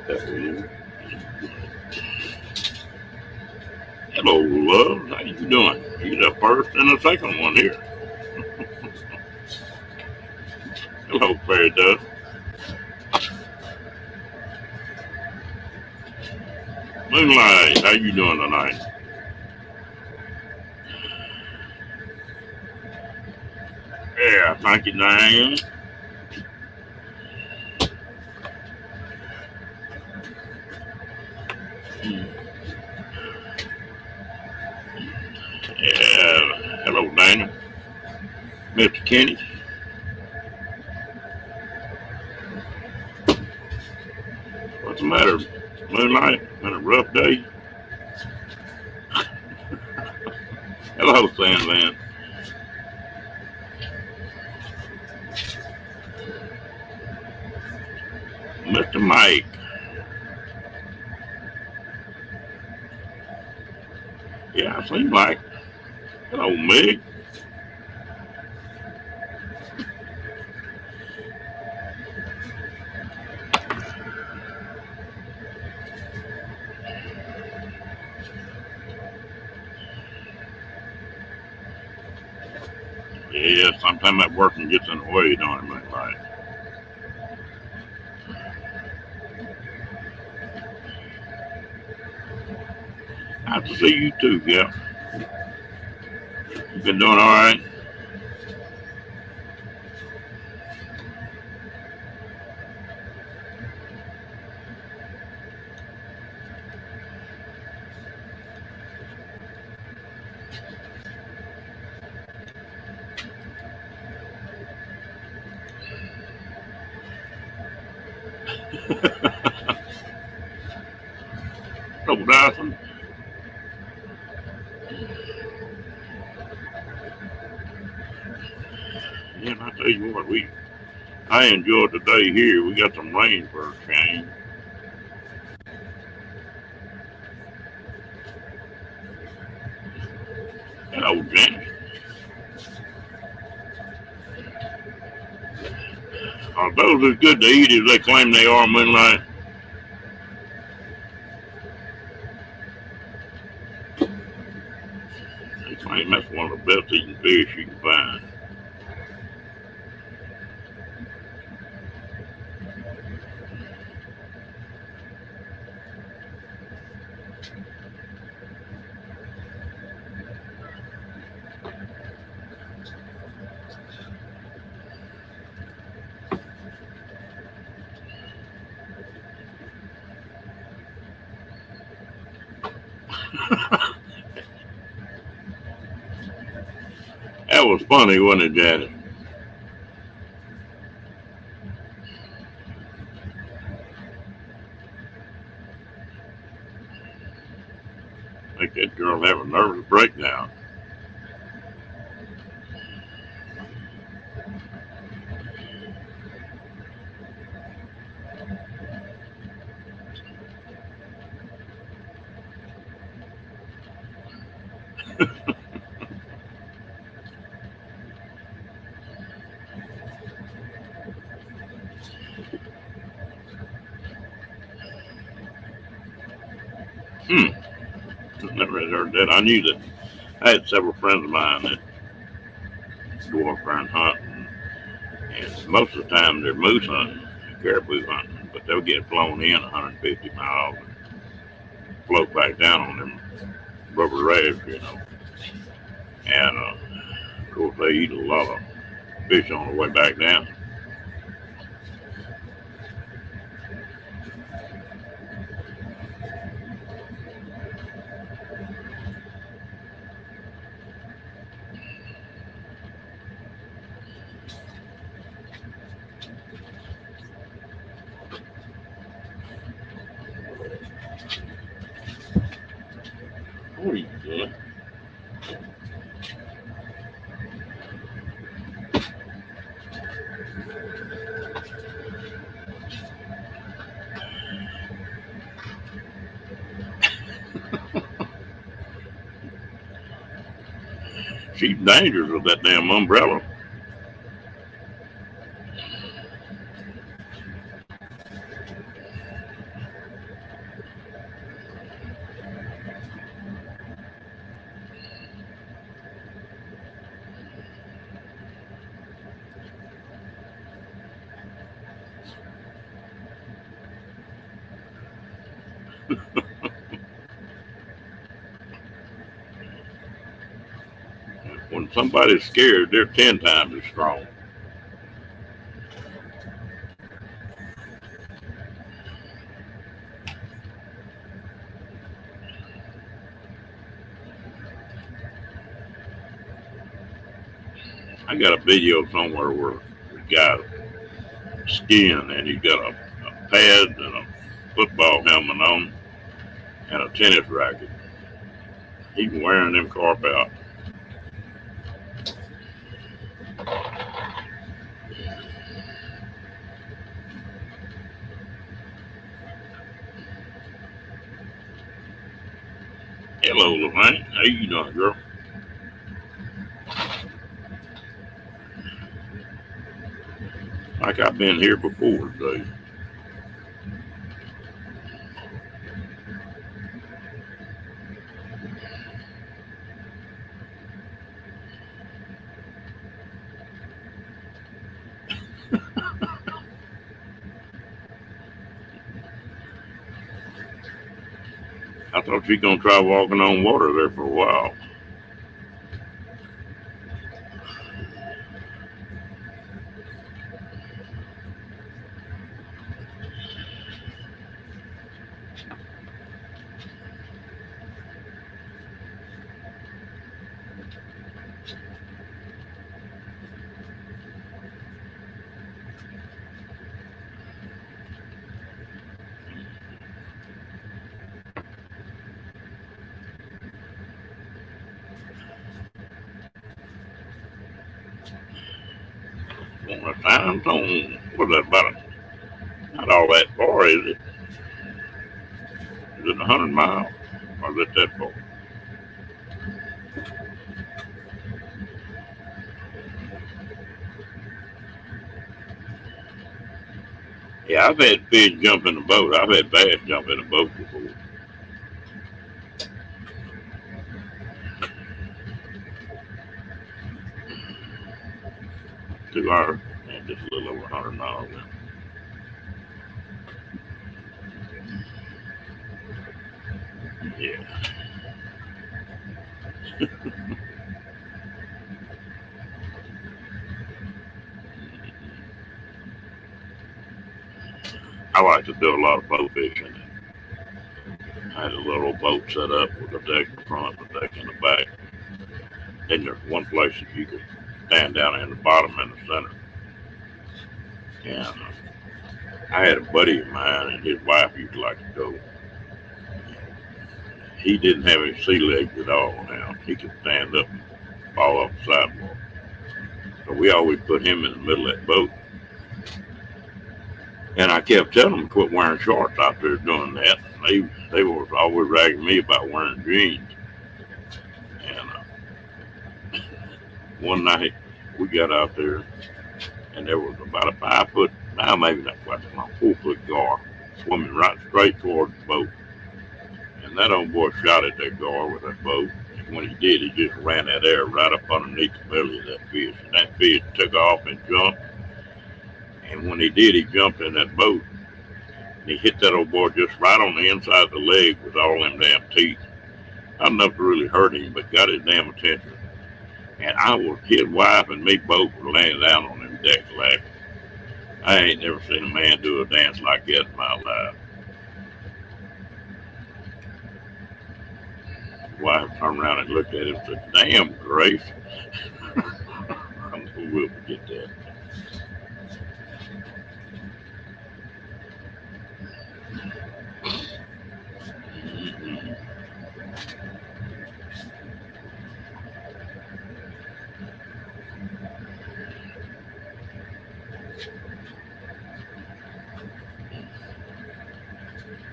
Hello, love. How you doing? You're the first and the second one here. Hello, fairy dust. Moonlight, how you doing tonight? Yeah, thank you, Diane. Yeah, hello, Daniel. Mr. Kenny. What's the matter, Moonlight? Been a rough day? Hello, Sandman. Mr. Mike. Yeah, seems like. Hello, Meg. Yeah, sometimes that working gets in the way, don't it, Moonlight? Nice to see you too, yeah. You been doing all right? Hello, Dyson. Yeah, I tell you what, I enjoyed the day here. We got some rain for a change. Hello, James. Are those as good to eat as they claim they are, Moonlight? They claim that's one of the best eating fish you can find. That was funny, wasn't it, Janet? Make that girl have a nervous breakdown. Hmm. Never had heard that. I knew that I had several friends of mine that go up there and hunt, and most of the time they're moose hunting, caribou hunting, but they'll get flown in 150 miles and float back down on them rubber rafts. And of course they eat a lot of fish on the way back down. What are you doing? She's dangerous with that damn umbrella. When somebody's scared, they're 10 times as strong. I got a video somewhere where the guy skiing and he's got a pad and a football helmet on and a tennis racket. He's wearing them carp out. Hello, Lorraine. How you doing, girl? Like I've been here before today. I thought you gonna try walking on water there for a while. On the time zone, what's that about? Not all that far, is it? Is it 100 miles? Or is it that far? Yeah, I've had fish jump in the boat. I've had bass jump in the boat before. 2 hours and just a little over 100 miles. Yeah. I like to do a lot of boat fishing. I had a little boat set up with a deck in the front and a deck in the back. Then there's one place that you could stand down in the bottom and the center. And I had a buddy of mine and his wife used to like to go. He didn't have any sea legs at all now. He could stand up and fall off the sidewalk. So we always put him in the middle of that boat. And I kept telling them to quit wearing shorts out there doing that. They was always ragging me about wearing jeans. And one night we got out there and there was about a 5 foot, now maybe not quite, a 4 foot gar swimming right straight towards the boat. And that old boy shot at that gar with that boat. And when he did, he just ran that air right up underneath the belly of that fish. And that fish took off and jumped. And when he did, he jumped in that boat. And he hit that old boy just right on the inside of the leg with all them damn teeth. Not enough to really hurt him, but got his damn attention. And his wife and me both were laying down on them decks laughing. I ain't never seen a man do a dance like that in my life. His wife turned around and looked at him and said, "Damn, Grace." I'm sure we'll forget that.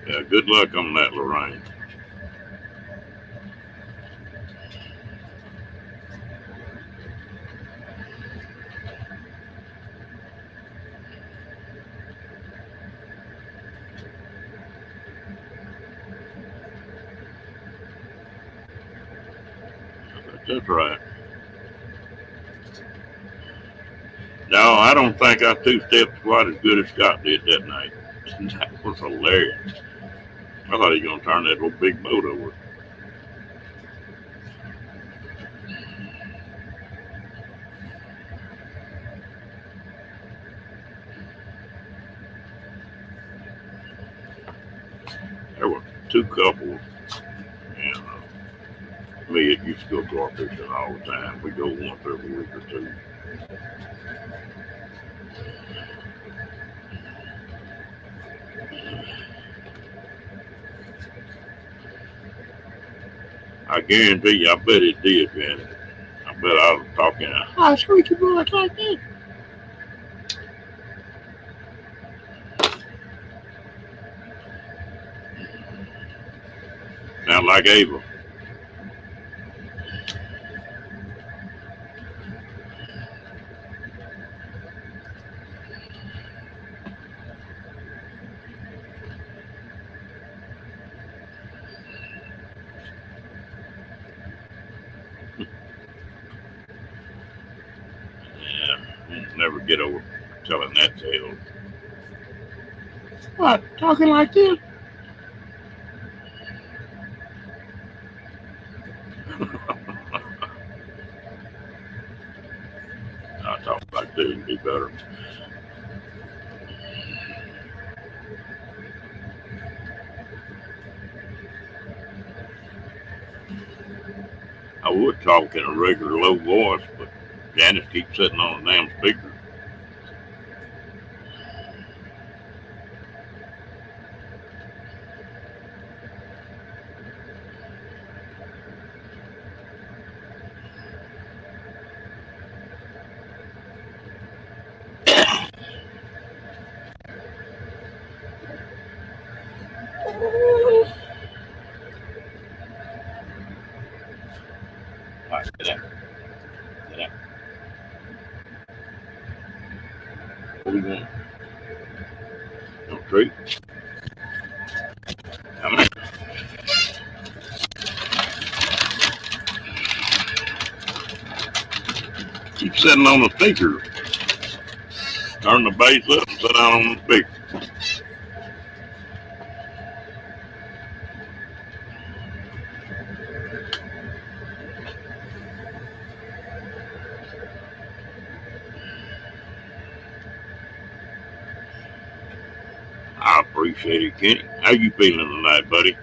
Yeah, good luck on that, Lorraine. That's right. No, I don't think I two-stepped quite as good as Scott did that night. That was hilarious. I thought he was gonna turn that whole big boat over. There were two couples, and me and used to go gar fishing all the time. We go once every week or two. I guarantee you, I bet it did, Janet. I bet I was talking a high squeaky voice like that. Sound like Abel. Yeah, never get over telling that tale. What? Talking like this? I talk like this would be better. I would talk in a regular low voice, but Janice keeps sitting on a damn speaker. All right, get out. Get out. What do you want? No treat? Come here. Keep sitting on the speaker. Turn the bass up and sit down on the speaker. I appreciate it, Kenny. How you feeling tonight, buddy?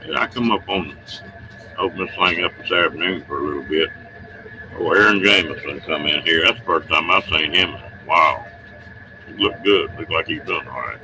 And I come up on open this thing up this afternoon for a little bit. Oh, Aaron Jameson come in here. That's the first time I've seen him. Wow. He looked good. Looked like he's done all right.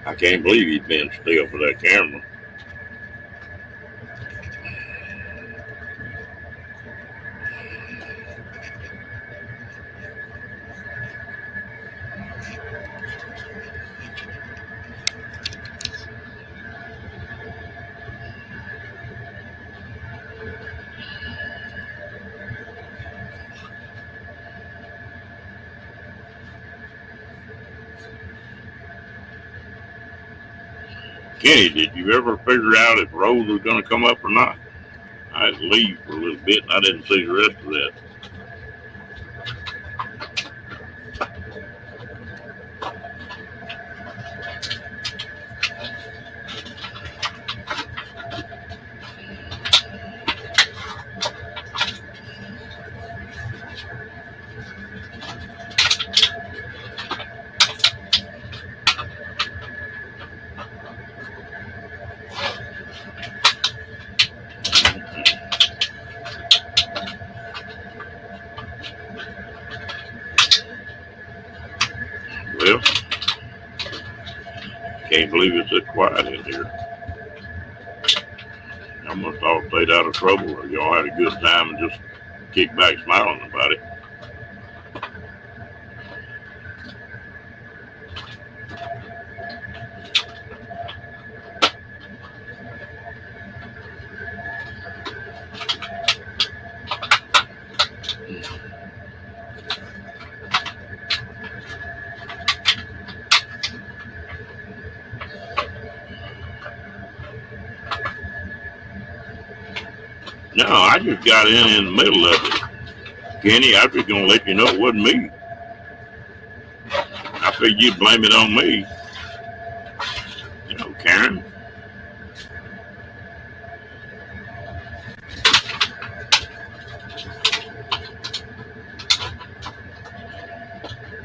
I can't believe he's been still for that camera. Kenny, did you ever figure out if Rose was going to come up or not? I had to leave for a little bit and I didn't see the rest of that. can't believe it's that quiet in here. I must all stayed out of trouble, or y'all had a good time and just kick back smiling about it. No, I just got in the middle of it. Kenny, I was gonna let you know it wasn't me. I figured you'd blame it on me. You know, Karen.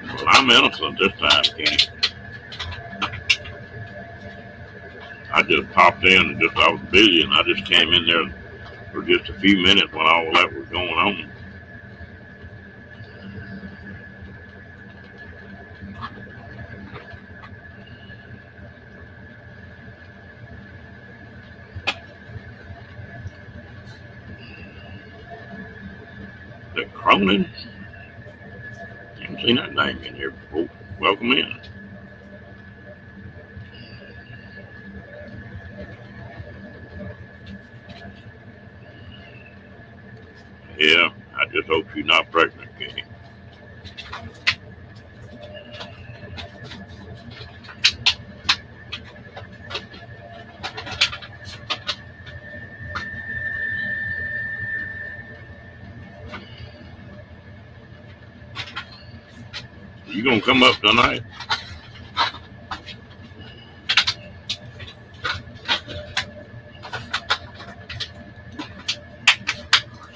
Well, I'm innocent this time, Kenny. I just popped in and I was busy, and I just came in there for just a few minutes when all that was going on. The Cronin? I haven't seen that name in here before. Welcome in. Yeah, I just hope you're not pregnant, Kenny. You gonna come up tonight?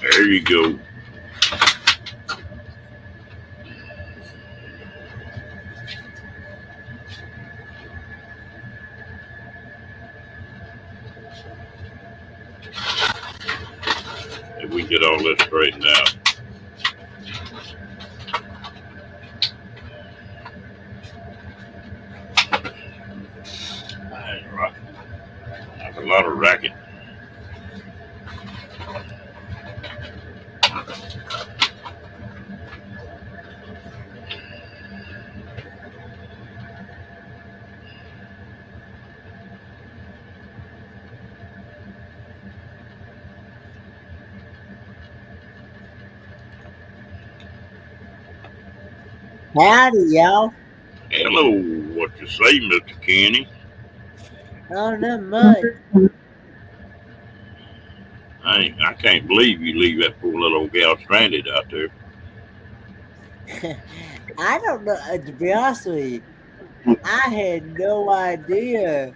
There you go. If we get all this straightened out. That's a lot of racket. Howdy, y'all. Hello, what you say, Mr. Kenny? Oh, not much. I can't believe you leave that poor little old gal stranded out there. I don't know. To be honest with you, I had no idea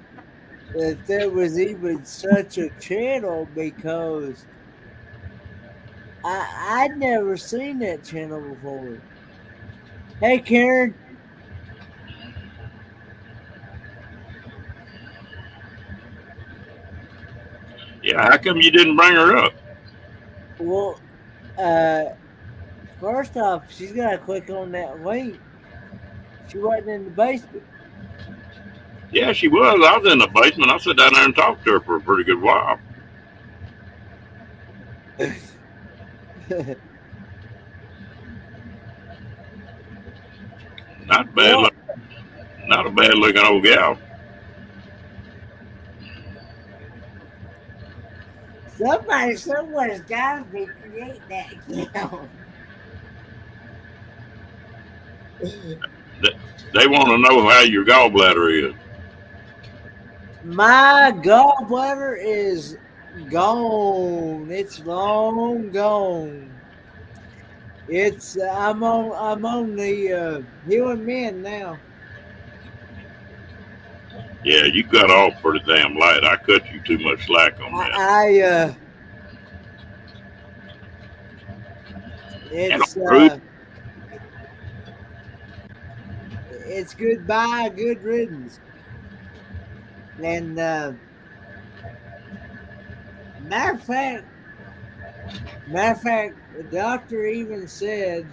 that there was even such a channel because I'd never seen that channel before. Hey, Karen. Yeah, how come you didn't bring her up? Well, first off, she's got to click on that link. She wasn't in the basement. Yeah, she was. I was in the basement. I sat down there and talked to her for a pretty good while. Not bad. Well, not a bad looking old gal. somebody somewhere's got to be creating that account. They want to know how your gallbladder is. My gallbladder is gone. It's long gone. It's I'm on the Healing Men now. Yeah, you got off pretty damn light. I cut you too much slack on that. It's goodbye, good riddance. And matter of fact, the doctor even said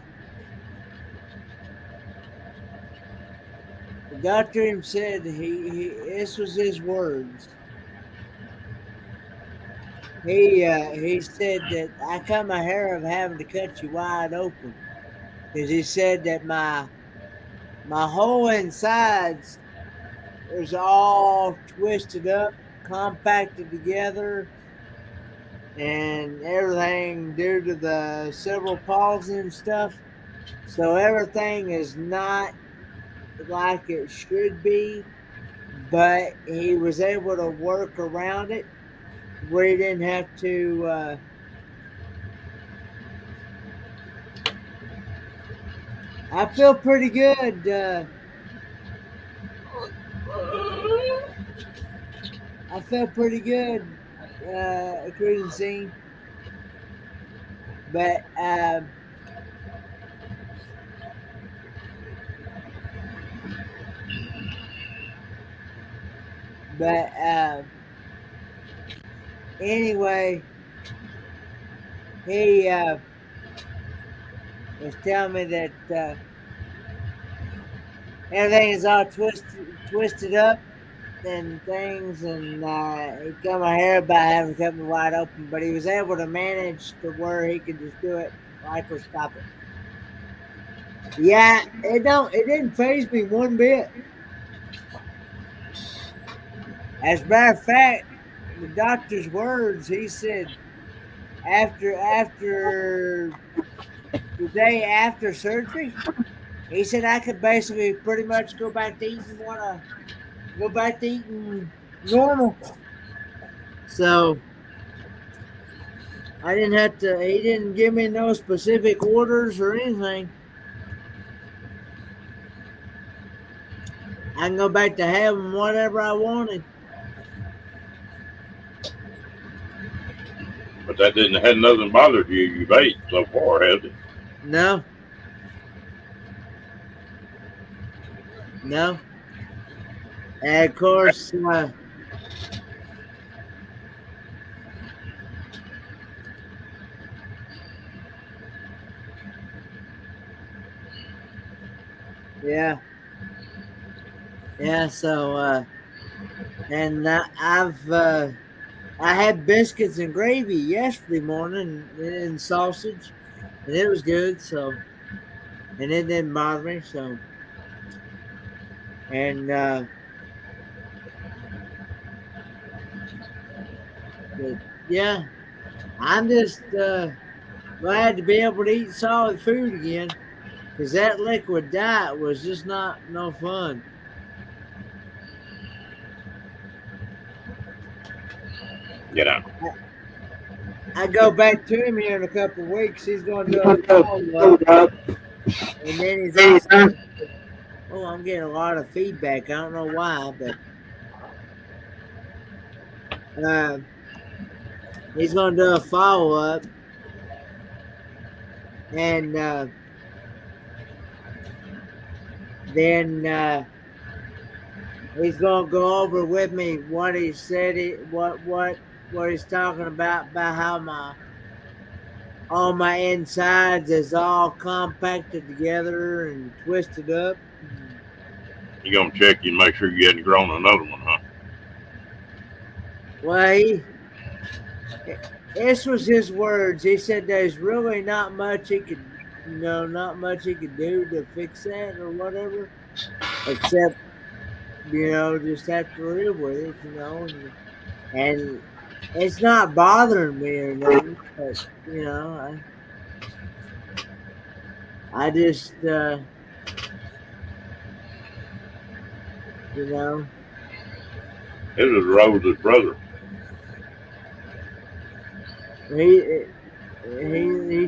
doctor him said he this was his words. He said that I cut my hair of having to cut you wide open because he said that my whole insides was all twisted up, compacted together, and everything due to the cerebral palsy and stuff. So everything is not like it should be, but he was able to work around it where he didn't have to. I feel pretty good. I felt pretty good, cruising scene, but but anyway, he was telling me that everything is all twisted up and things, and he cut my hair by having cut me wide open, but he was able to manage to where he could just do it microscopic. Yeah, it didn't faze me one bit. As a matter of fact, the doctor's words, he said after the day after surgery, he said I could basically pretty much go back to eating normal. So I didn't have to. He didn't give me no specific orders or anything. I can go back to having whatever I wanted. But that didn't had nothing bothered you. You've ate so far, has it? No. No. And of course, yeah. Yeah, so and I had biscuits and gravy yesterday morning and sausage, and it was good. So, and it didn't bother me. So, and but yeah, I'm just glad to be able to eat solid food again, because that liquid diet was just not no fun. You know. I go back to him here in a couple of weeks. He's going to do a follow-up, and then he's also. Oh, I'm getting a lot of feedback. I don't know why, but he's going to do a follow-up, and then he's going to go over with me what he said, what he's talking about how all my insides is all compacted together and twisted up. You gonna check you and make sure you hadn't grown another one, huh? Well, this was his words. He said there's really not much he could, not much he could do to fix that or whatever, except, just have to live with it, and it's not bothering me or nothing, but, I just, It was Rose's brother. He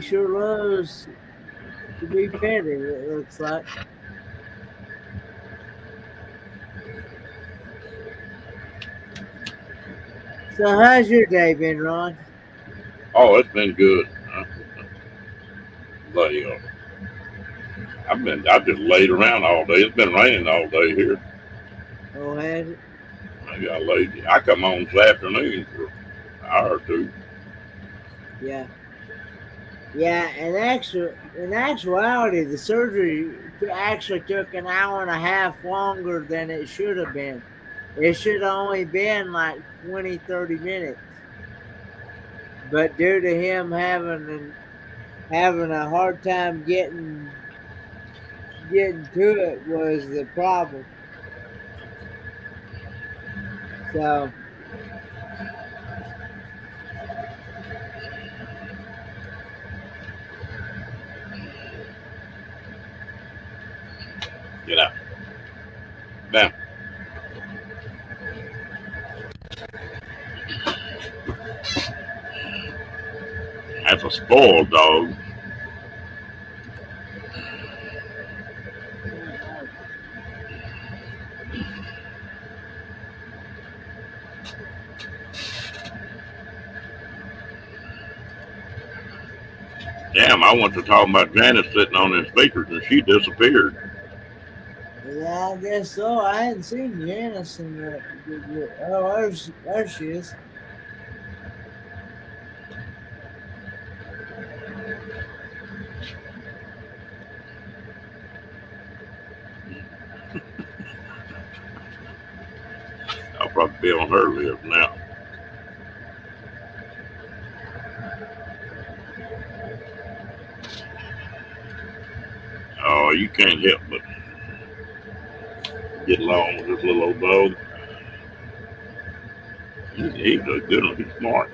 sure loves to be petted, it looks like. So how's your day been, Ron? Oh, it's been good. I've just laid around all day. It's been raining all day here. Oh, has it? I got lazy. I come on this afternoon for an hour or two. Yeah. Yeah, in actuality, the surgery actually took an hour and a half longer than it should have been. It should have only been like 20, 30 minutes. But due to him having a hard time getting to it was the problem. So Get out. Bam. That's a spoiled dog. Damn, I want to talk about Janice sitting on them speakers and she disappeared. yeah, I guess so. I hadn't seen Janice in the. Oh, there she is. I'll probably be on her list now. Oh, you can't help but get along with this little old dog. He's a good one. He's smart.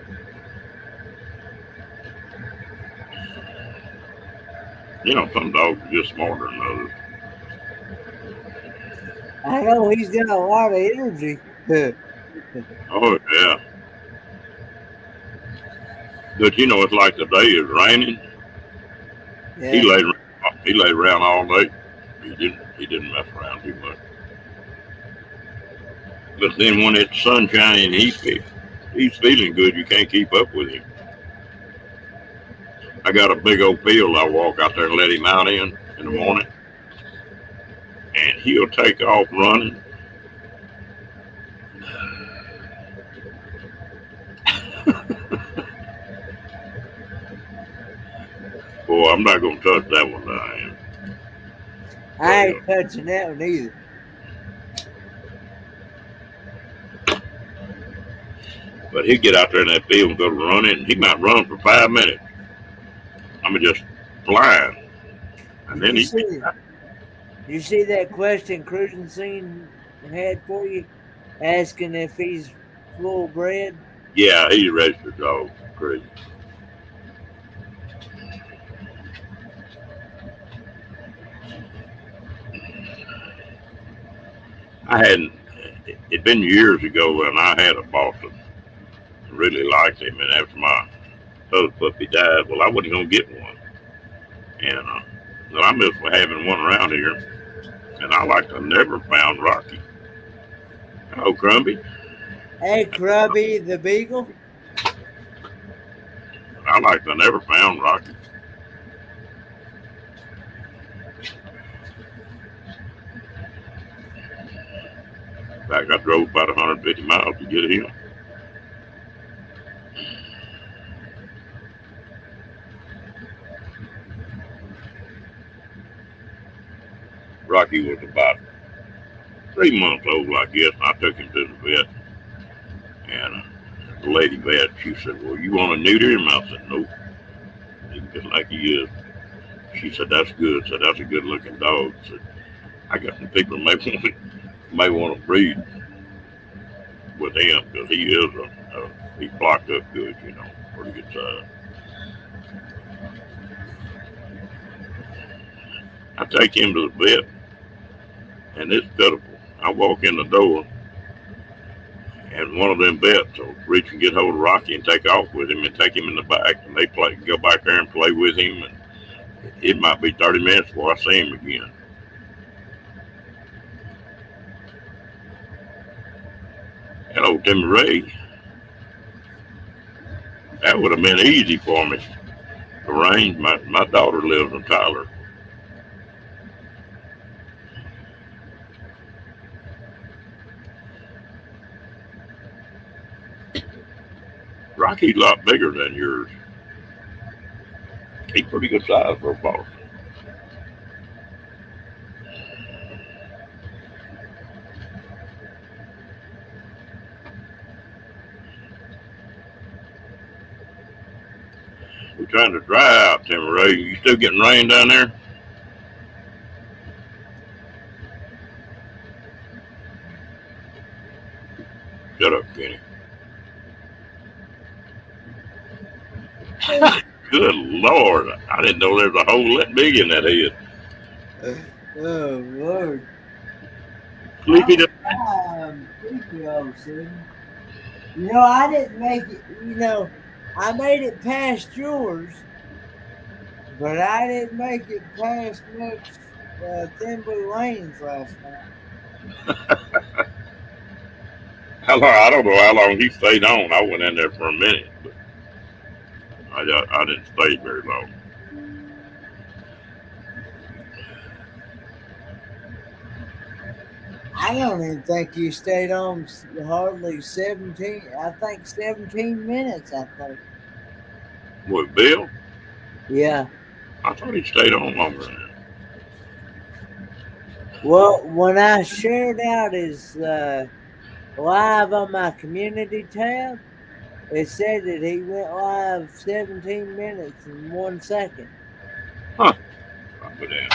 You know, some dogs are just smarter than others. I know he's got a lot of energy. Oh, yeah. But you know, it's like today is raining. Yeah. He laid around all day. He didn't mess around too much. But then when it's sunshine and he's feeling good, you can't keep up with him. I got a big old field I walk out there and let him out in the morning. And he'll take off running. Boy, I'm not going to touch that one, I am. I ain't touching that one either. But he'd get out there in that field and go to running, and he might run for 5 minutes. I'm just flying. And then you see that question Cruising Scene had for you, asking if he's full bred? Yeah, he's a registered dog. Crazy. It'd been years ago when I had a Boston. I really liked him, and after my other puppy died, well, I wasn't going to get one. And well, I missed having one around here, and I like to never found Rocky. Oh, Crumby. Hey, Crumby the Beagle. I like to never found Rocky. In fact, I drove about 150 miles to get him. Rocky was about 3 months old, I guess. I took him to the vet, and the lady vet, she said, "Well, you want to neuter him?" I said, "Nope. He's just like he is." She said, "That's good." Said, "That's a good-looking dog." Said, "I got some people may want to breed with him because he is he's blocked up good, you know, pretty good size." I take him to the vet, and it's pitiful. I walk in the door, and one of them vets will reach and get hold of Rocky and take off with him and take him in the back, and they go back there and play with him, and it might be 30 minutes before I see him again. And old Timmy Ray, that would have been easy for me to arrange. My daughter lives in Tyler. Rocky's a lot bigger than yours. He's pretty good size for a Boston. trying to dry out, Timber. You still getting rain down there? Shut up, Kenny. Good Lord. I didn't know there was a hole that big in that head. Oh, Lord. Sleepy to Sleepy old son. You know, I didn't make it, I made it past yours, but I didn't make it past much Thin Blue Lanes last night. I don't know how long he stayed on. I went in there for a minute, but I didn't stay very long. I don't even think you stayed on hardly 17. I think 17 minutes, I think. With Bill? Yeah. I thought he stayed on longer than that. Well, when I shared out his live on my community tab, it said that he went live 17 minutes and 1 second. Huh. I'll go down.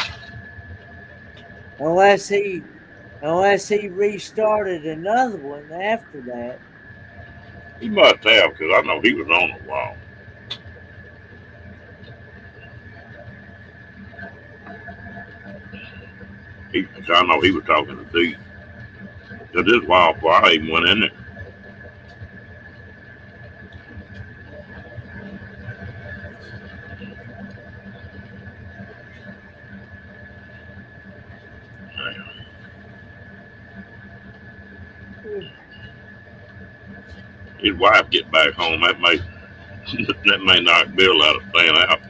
Unless he restarted another one after that. He must have, because I know he was on a while. I know he was talking to Dee. Because this while before I even went in there. His wife get back home, that may knock Bill out of staying out up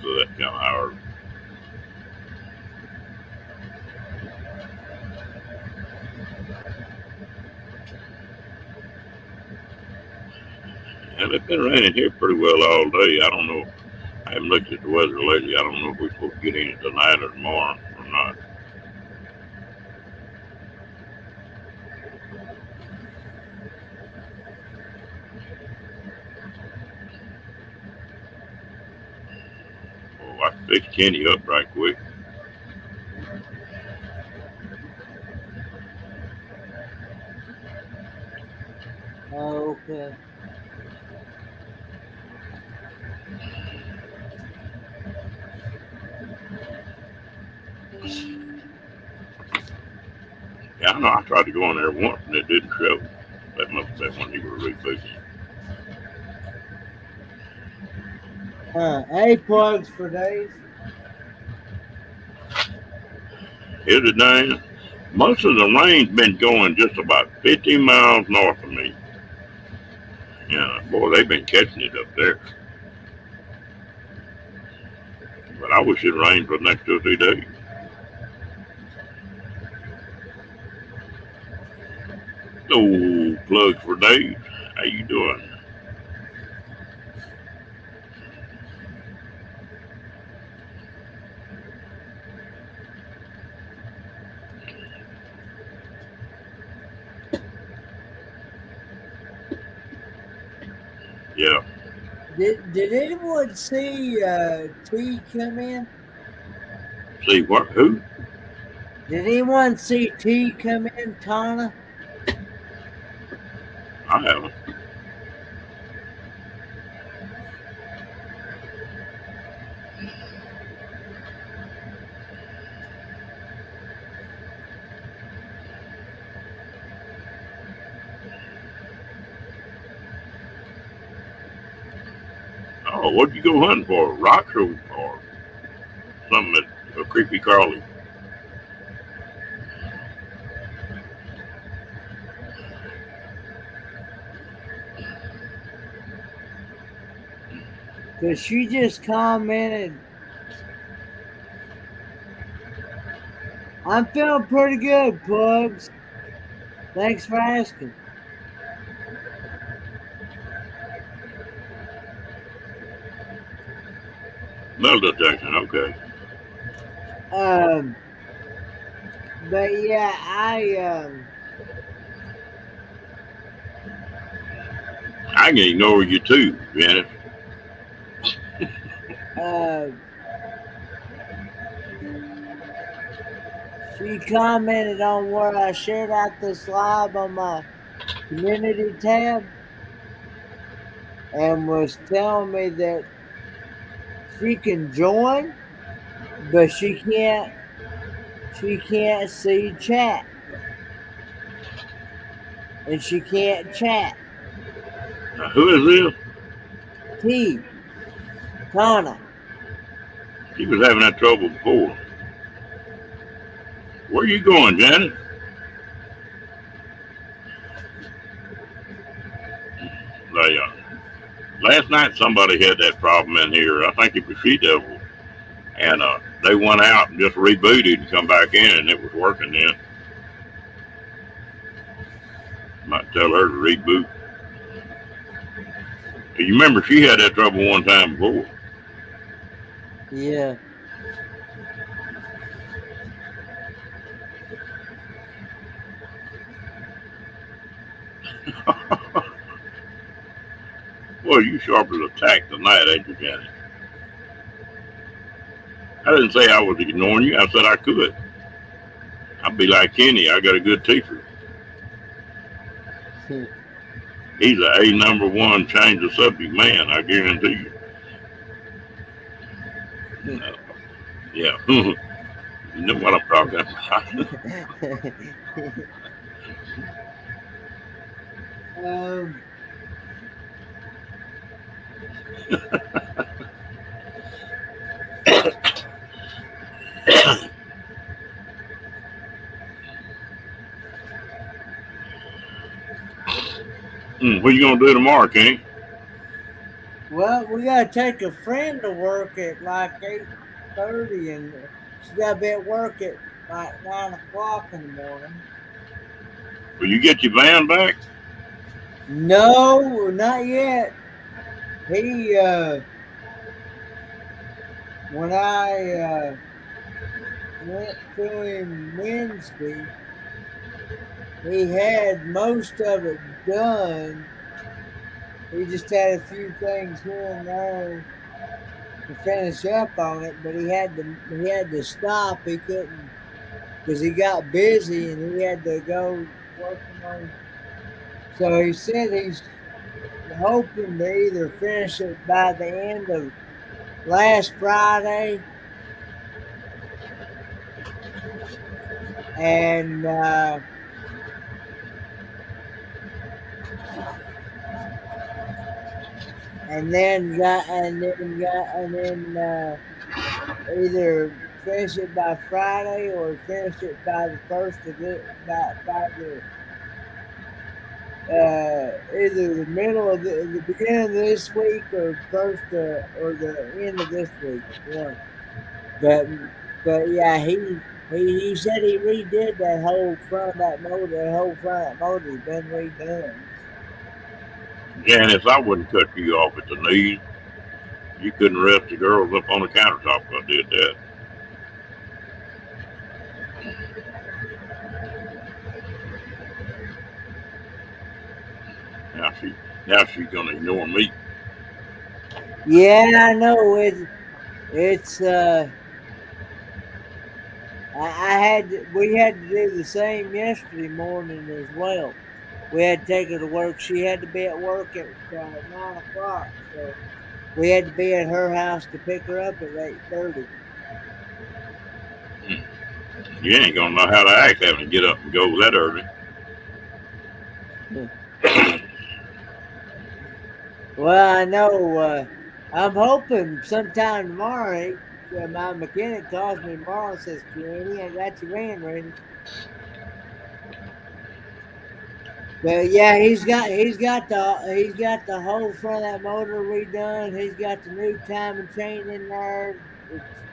to that kind of hour. And it's been raining here pretty well all day. I don't know. I haven't looked at the weather lately. I don't know if we're supposed to get any tonight or tomorrow or not. Oh, I fixed Kenny up right quick. Oh, okay. Yeah, I know. I tried to go in there once and it didn't show. That must have been when he was rebooting. A plugs for days. Is it, Dan? Most of the rain's been going just about 50 miles north of me. Yeah, boy, they've been catching it up there. But I wish it rained for the next 2 or 3 days. Oh, plugs for Dave. How you doing? Yeah. Did anyone see T come in? See what? Who? Did anyone see T come in, Tana? I haven't. Oh, what'd you go hunting for? Rocks or something that a creepy crawly? Because she just commented, I'm feeling pretty good, plugs. Thanks for asking. Metal detection, okay. But yeah, I can ignore you too, Janet. uh, she commented on where I shared out this live on my community tab and was telling me that she can join, but she can't see chat and she can't chat. Now, who is this? Tana. She was having that trouble before. Where you going, Janet? They, last night somebody had that problem in here. I think it was She Devil. And they went out and just rebooted and come back in and it was working then. Might tell her to reboot. You remember she had that trouble one time before. Yeah. Well, you sharp as a tack tonight, ain't you, Janet? I didn't say I was ignoring you. I said I could. I'd be like Kenny. I got a good teacher. He's a #1 change the subject man, I guarantee you. Yeah. You know what I'm talking about. What you gonna do tomorrow, Kenny? Well, we gotta take a friend to work at like 8:30, and she gotta be at work at like 9 o'clock in the morning. Will you get your van back? No, not yet. He when I went to him Wednesday, he had most of it done. He just had a few things here and there to finish up on it, but he had to stop. He couldn't because he got busy and he had to go working on. So he said he's hoping to either finish it by the end of last Friday and then either finish it by Friday or finish it by the first of it by the either the middle of the beginning of this week or first or the end of this week. Yeah. But yeah, he said he redid that whole front of that motor. The whole front of that motor's been redone. Janice, I wouldn't cut you off at the knees. You couldn't rest the girls up on the countertop if I did that. Now she's gonna ignore me. Yeah, I know it's we had to do the same yesterday morning as well. We had to take her to work. She had to be at work at 9 o'clock, so we had to be at her house to pick her up at 8:30. You ain't gonna know how to act having to get up and go that early. Well, I know. I'm hoping sometime tomorrow. My mechanic calls me tomorrow and says, "Kenny, I got your van ready." But yeah, he's got the whole front of that motor redone. He's got the new timing chain in there,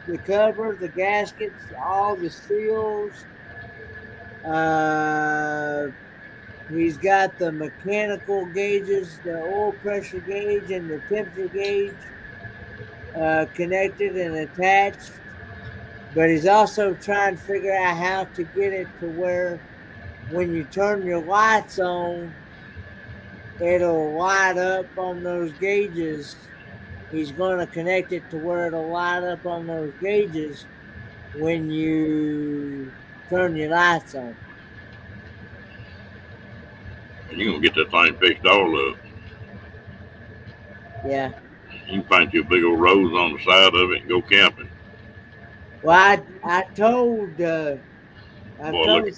the cover, the gaskets, all the seals. He's got the mechanical gauges, the oil pressure gauge and the temperature gauge connected and attached. But he's also trying to figure out how to get it to where when you turn your lights on, it'll light up on those gauges he's going to connect it to where it'll light up on those gauges when you turn your lights on. And you're gonna get that thing fixed all up. Yeah. You can paint you a big old rose on the side of it and go camping. Well, I told I've Boy, told look,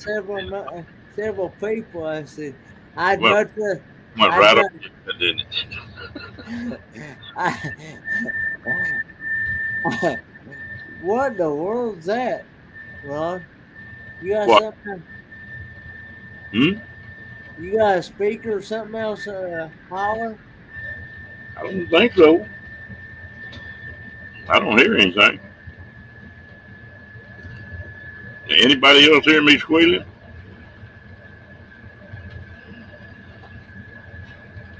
several people. I said I'd well, much rather. went I'd right up, much, didn't it? what in the world's that, Ron? You got What? something? Hmm? You got a speaker or something else? Holler? I don't think so. I don't hear anything. Anybody else hear me squealing?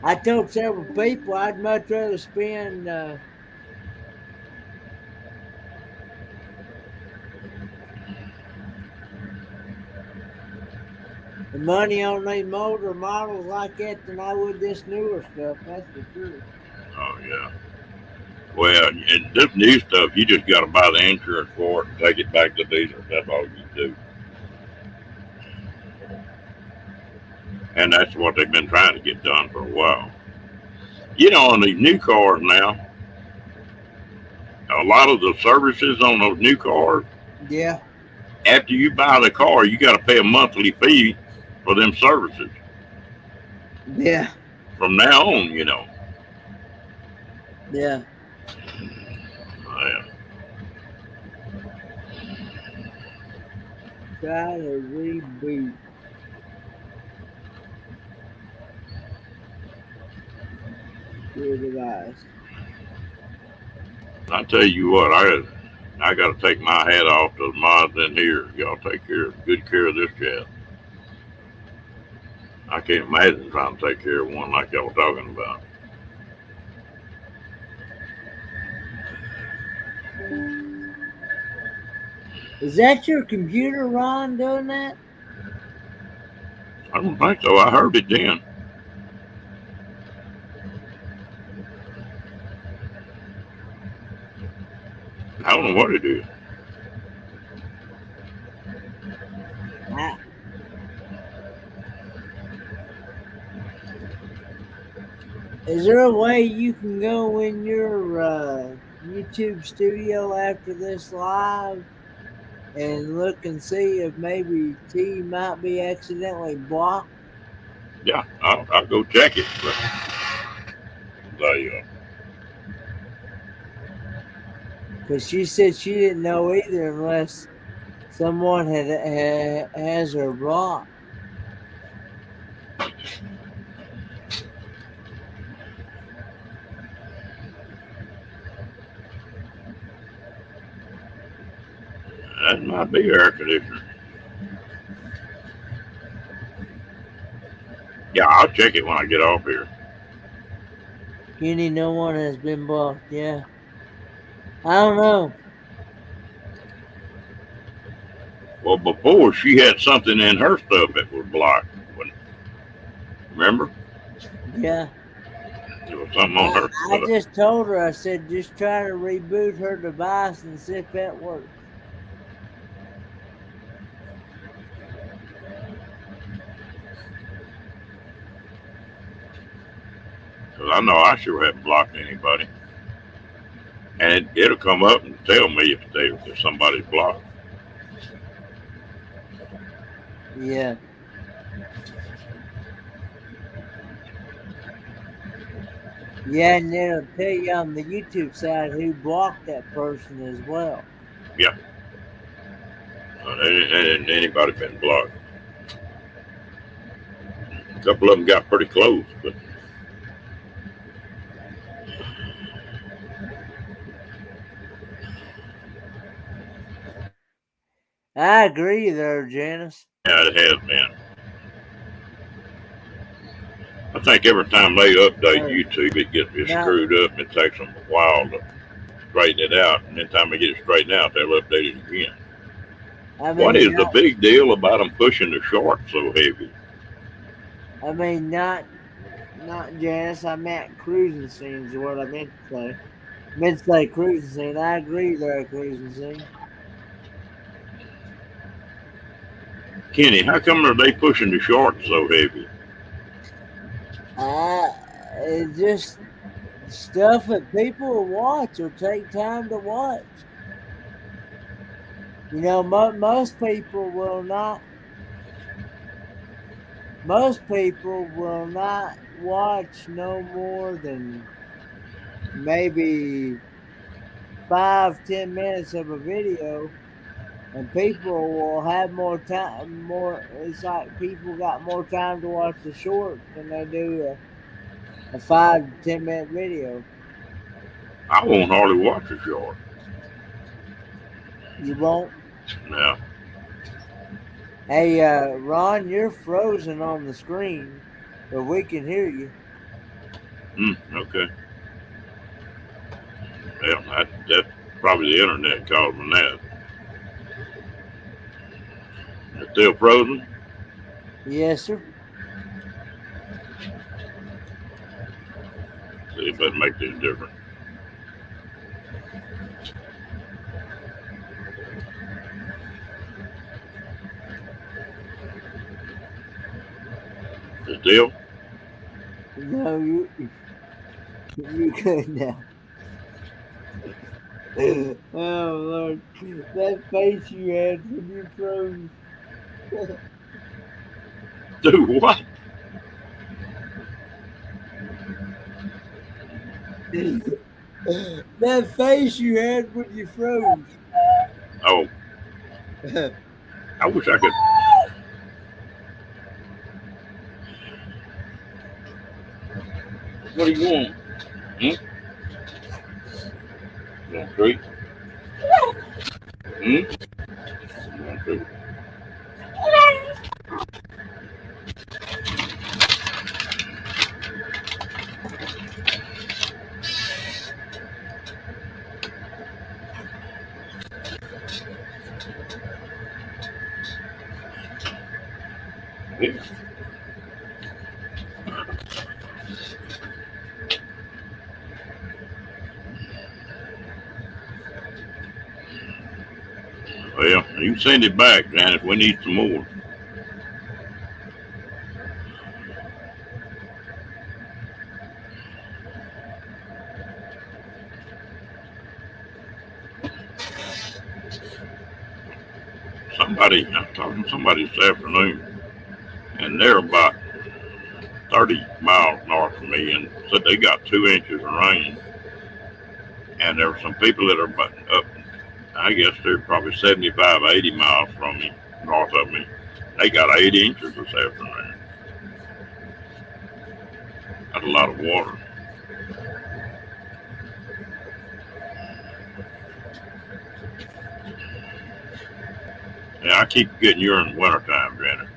I told several people I'd much rather spend the money on these motor models like that than I would this newer stuff. That's for sure. Oh yeah. Well, and this new stuff, you just got to buy the insurance for it and take it back to the dealer. That's all you do. And that's what they've been trying to get done for a while. You know, on these new cars now, a lot of the services on those new cars, Yeah. after you buy the car, you got to pay a monthly fee for them services. Yeah. From now on, you know. Yeah. Yeah. Try to reboot. Your device. I tell you what, I got to take my hat off to the mods in here. Y'all take good care of this cat. I can't imagine trying to take care of one like y'all talking about. Is that your computer, Ron, doing that? I don't think so. I heard it then. I don't know what it is. Is there a way you can go in your YouTube studio after this live and look and see if maybe T might be accidentally blocked? Yeah, I'll go check it. But Because she said she didn't know either unless someone has her blocked. that might be air conditioner. Yeah, I'll check it when I get off here. Kenny, no one has been blocked. Yeah. I don't know. Well, before she had something in her stuff that was blocked. Remember? Yeah. There was something on her I stuff. just told her, I said, just try to reboot her device and see if that works. Because I know I sure haven't blocked anybody. And it'll come up and tell me if somebody's blocked. Yeah. Yeah, and it'll tell you on the YouTube side who blocked that person as well. Yeah. Ain't anybody been blocked. A couple of them got pretty close, but I agree there, Janice. yeah, it has been. I think every time they update YouTube, it gets screwed up and it takes them a while to straighten it out. And then time they get it straightened out, they'll update it again. What is the big deal about them pushing the short so heavy? I mean, not Janice. I meant cruising scenes is what I meant to say. Meant to say cruising scene. I agree there, cruising scene. Kenny, how come are they pushing the shorts so heavy? It's just stuff that people will watch or take time to watch. You know, most people will not. Most people will not watch no more than maybe 5-10 minutes of a video, and people will have more time. More, it's like people got more time to watch the short than they do a 5 to 10 minute video. I won't hardly watch a short. You won't. Now, Hey, Ron, you're frozen on the screen, but we can hear you. Okay. Well, that's probably the internet causing that. It's still frozen? Yes, sir. See if that makes any difference. Still? No, you good now. Oh Lord, that face you had when you froze. Do what? That face you had when you froze. Oh, I wish I could. What do you want? You want a treat? You want a treat? Yeah. Well, you send it back, Janice. We need some more. I was talking to somebody this afternoon, and they're about 30 miles north of me, and said they got 2 inches of rain. And there were some people that are up, I guess they're probably 75, 80 miles from me, north of me. They got 8 inches this afternoon. That's a lot of water. Yeah, I keep getting you in the wintertime, Janet.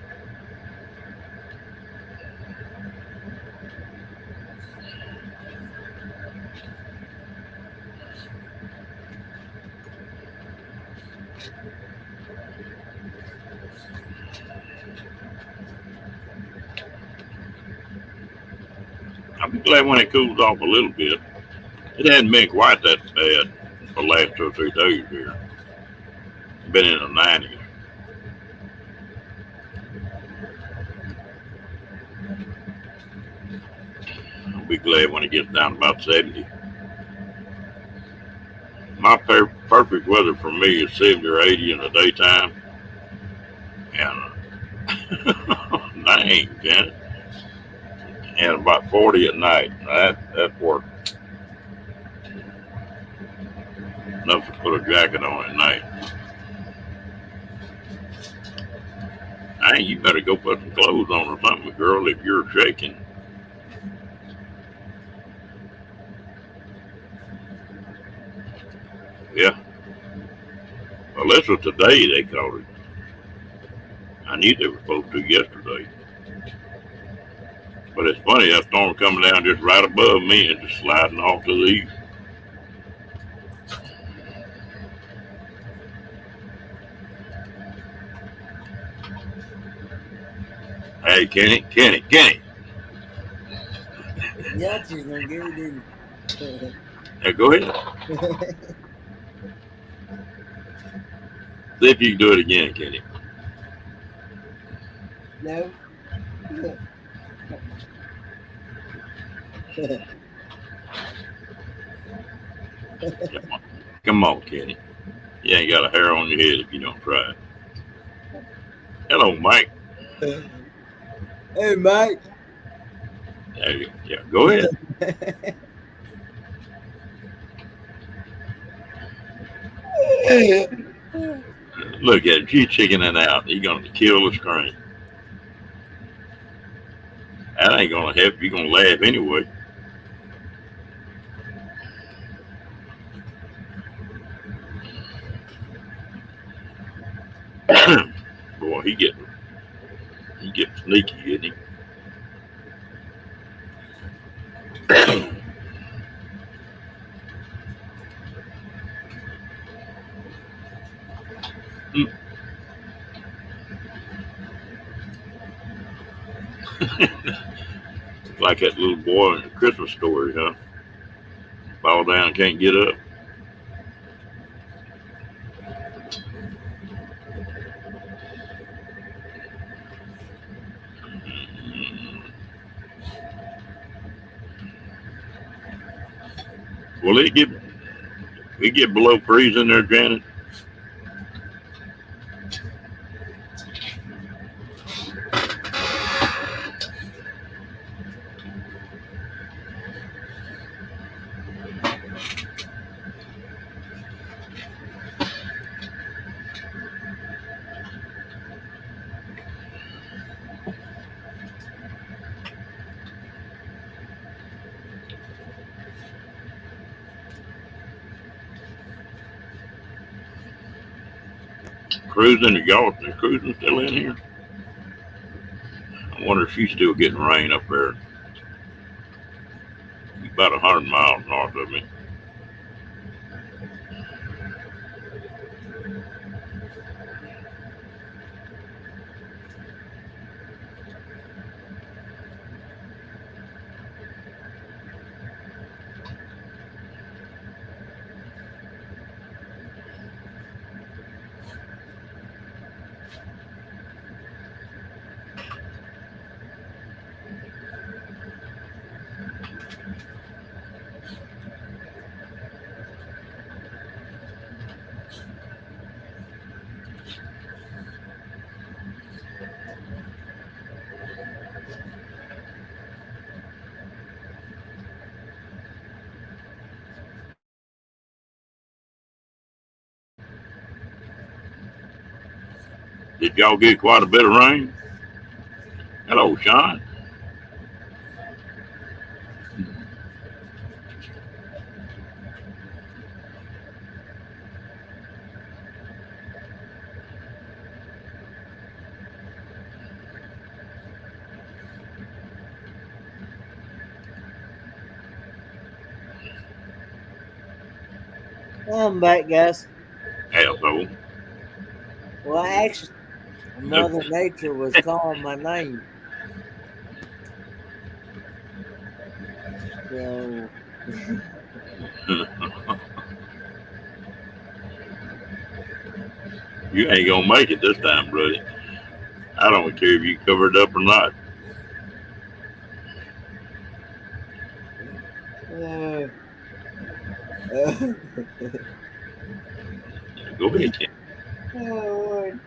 I'll be glad when it cools off a little bit. It hadn't been quite that bad for the last 2 or 3 days here. It's been in the 90s. I'll be glad when it gets down to about 70. My perfect weather for me is 70 or 80 in the daytime. And dang, Janet. And about 40 at night. That worked. Enough to put a jacket on at night. Hey, you better go put some clothes on or something, girl, if you're shaking. Yeah. Well, this was today they called it. I knew they were supposed to yesterday. But it's funny, that storm coming down just right above me and just sliding off to the east. Hey, Kenny. Yeah, she's gonna get it in. Yeah, go ahead. See if you can do it again, Kenny. No. Come on, Kenny. You ain't got a hair on your head if you don't try it. Hello, Mike. Hey, Mike. There you go. Yeah, go ahead. Look at it. She's chickening out. You're going to kill the screen. That ain't going to help. You're going to laugh anyway. Boy, he get sneaky, isn't he? Like that little boy in the Christmas story, huh? Fall down and can't get up. Will it get below freezing there, Janet? Cruising? Is cruising still in here? I wonder if she's still getting rain up there. About 100 miles north of me. Did y'all get quite a bit of rain? Hello, Sean. I'm back, guys. Asshole. Well, actually, Mother Nature was calling my name. So, You ain't gonna make it this time, buddy. I don't care if you covered up or not. Go ahead, Ken. oh,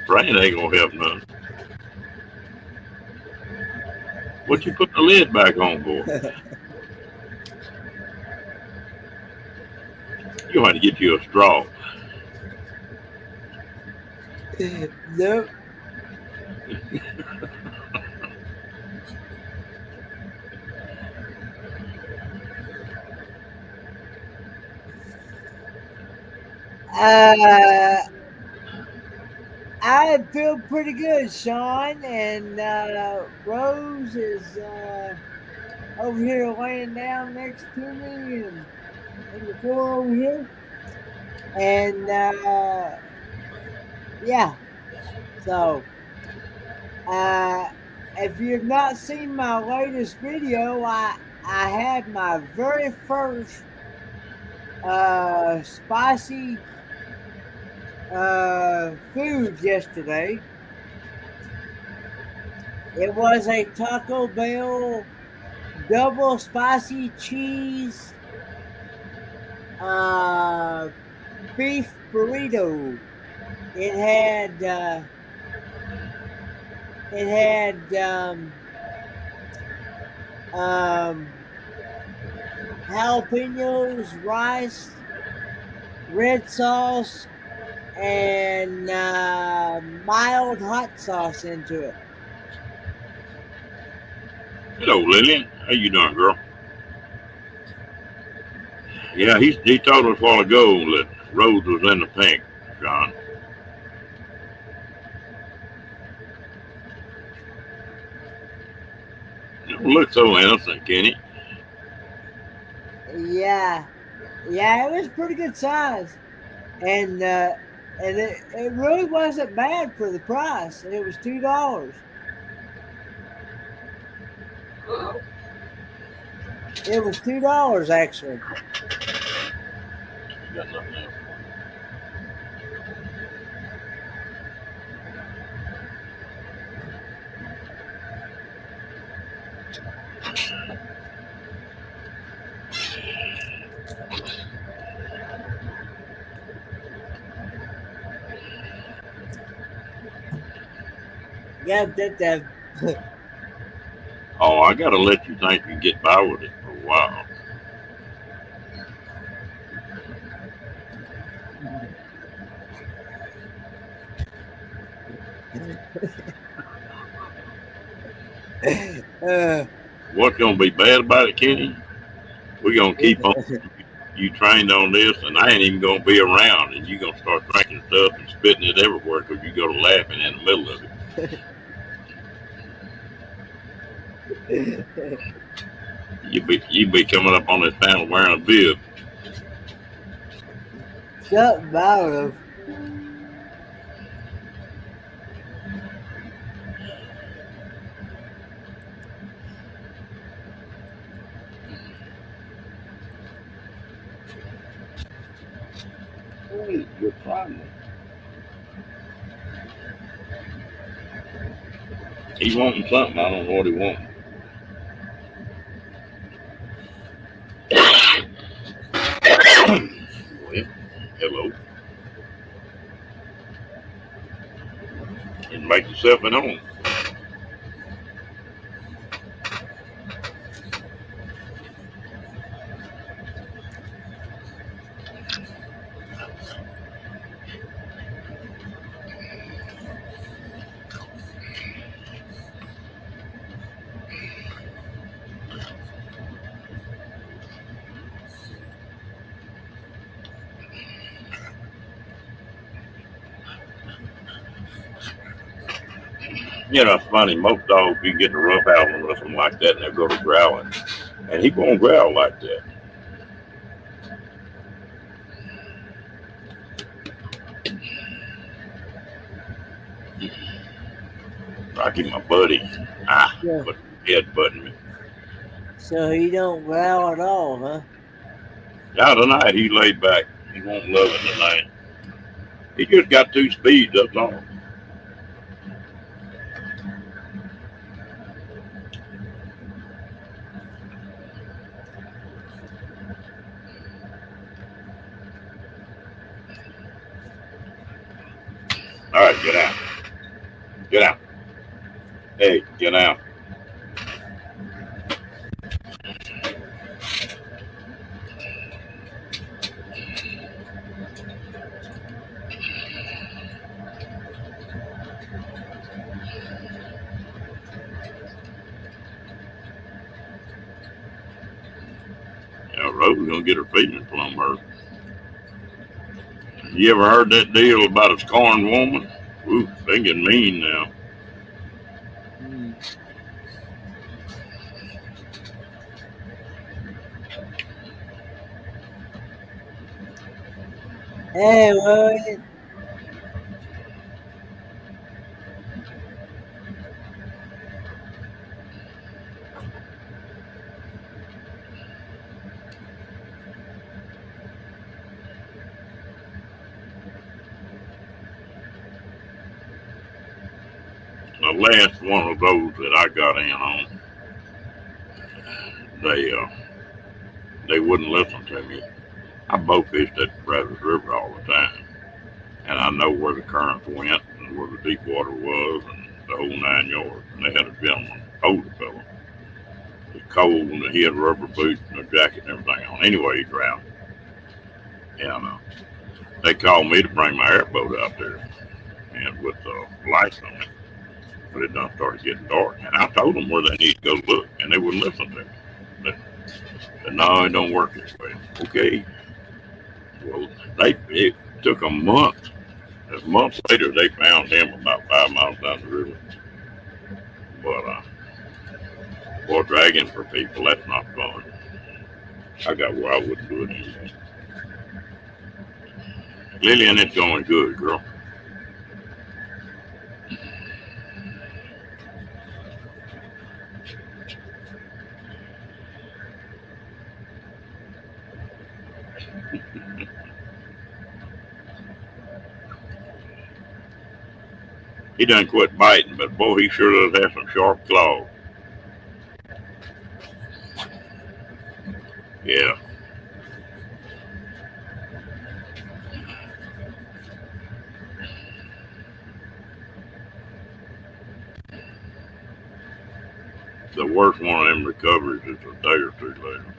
Rain ain't gonna help none. What you put the lid back on for? You want to get you a straw. nope. I feel pretty good, Sean, and Rose is over here laying down next to me and in the floor over here. And yeah, so if you have not seen my latest video, I I had my very first spicy food yesterday. It was a Taco Bell double spicy cheese uh, beef burrito. It had um, jalapenos, rice, red sauce, and mild hot sauce into it. Hello, Lillian. How you doing, girl? Yeah, he told us a while ago that Rose was in the pink, John. You don't look so innocent, Kenny. Yeah, it was pretty good size, and it really wasn't bad for the price. It was $2. It was $2 actually. You got nothing else. Yeah, that Oh, I gotta let you think you get by with it for a while. What's gonna be bad about it, Kenny? We're gonna keep on you trained on this, and I ain't even gonna be around, and you gonna start drinking stuff and spitting it everywhere because you go to laughing in the middle of it. You be coming up on this panel wearing a bib. Something about him. Hey, you're trying. He wanting something. I don't know what he wants. Well, hello. And make yourself at home. You know, it's funny. Most dogs, you get the rough howling or something like that, and they'll go to growling. And he won't growl like that. Rocky, my buddy. Yeah. But headbutting me. So he don't growl at all, huh? Now tonight he laid back. He won't love it tonight. He just got 2 speeds, that's all. All right, get out. Get out. Hey, get out. Now, Rose gonna get her feeding plum hurt. You ever heard that deal about a scorned woman? Ooh, they get mean now. Hey, well, last one of those that I got in on, they wouldn't listen to me. I bow fished at Brazos River all the time, and I know where the currents went and where the deep water was and the whole 9 yards. And they had a gentleman, older fellow. It was cold and he had rubber boots and a jacket and everything on. Anyway, he drowned. And they called me to bring my airboat out there and with lights on it. But it done started getting dark. And I told them where they need to go look, and they wouldn't listen to me. They said, no, it don't work this way. Okay. Well, it took a month. A month later, they found him about 5 miles down the river. But, boy, dragging for people, that's not fun. I got where I wouldn't do it anymore. Lillian, it's going good, girl. He done quit biting, but boy, he sure does have some sharp claws. Yeah. The worst one of them recoveries is a day or two later.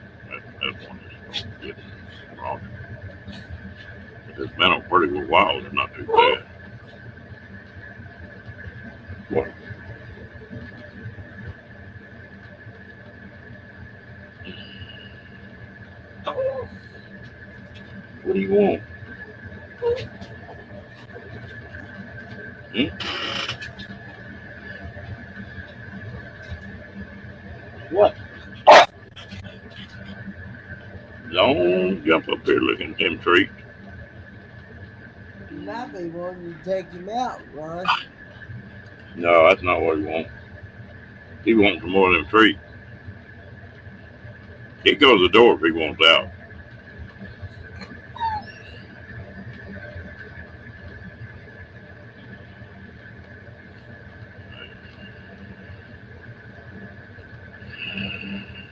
That's one that's getting wrong. It's been a pretty good while. It's not too bad. What? What do you want? What? Don't jump up here looking at them trees. You might be wanting to take him out, Ron. No, that's not what he wants. He wants some more of them trees. He goes to the door if he wants out.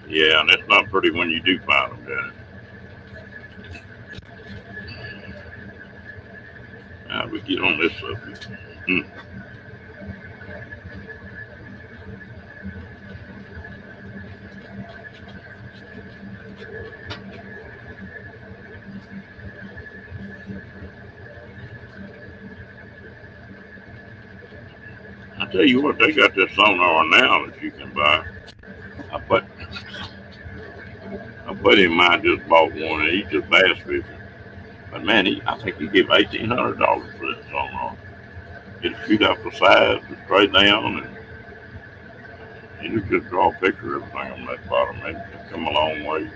Yeah, and it's not pretty when you do find them, Janet. Now we get on this subject. I tell you what, they got this sonar now that you can buy. I buddy of mine just bought one, and he's just bass fishing. But man, I think he gave $1,800 for that sonar. It'll shoot out the sides and straight down, and you just draw a picture of everything on that bottom. It's come a long way.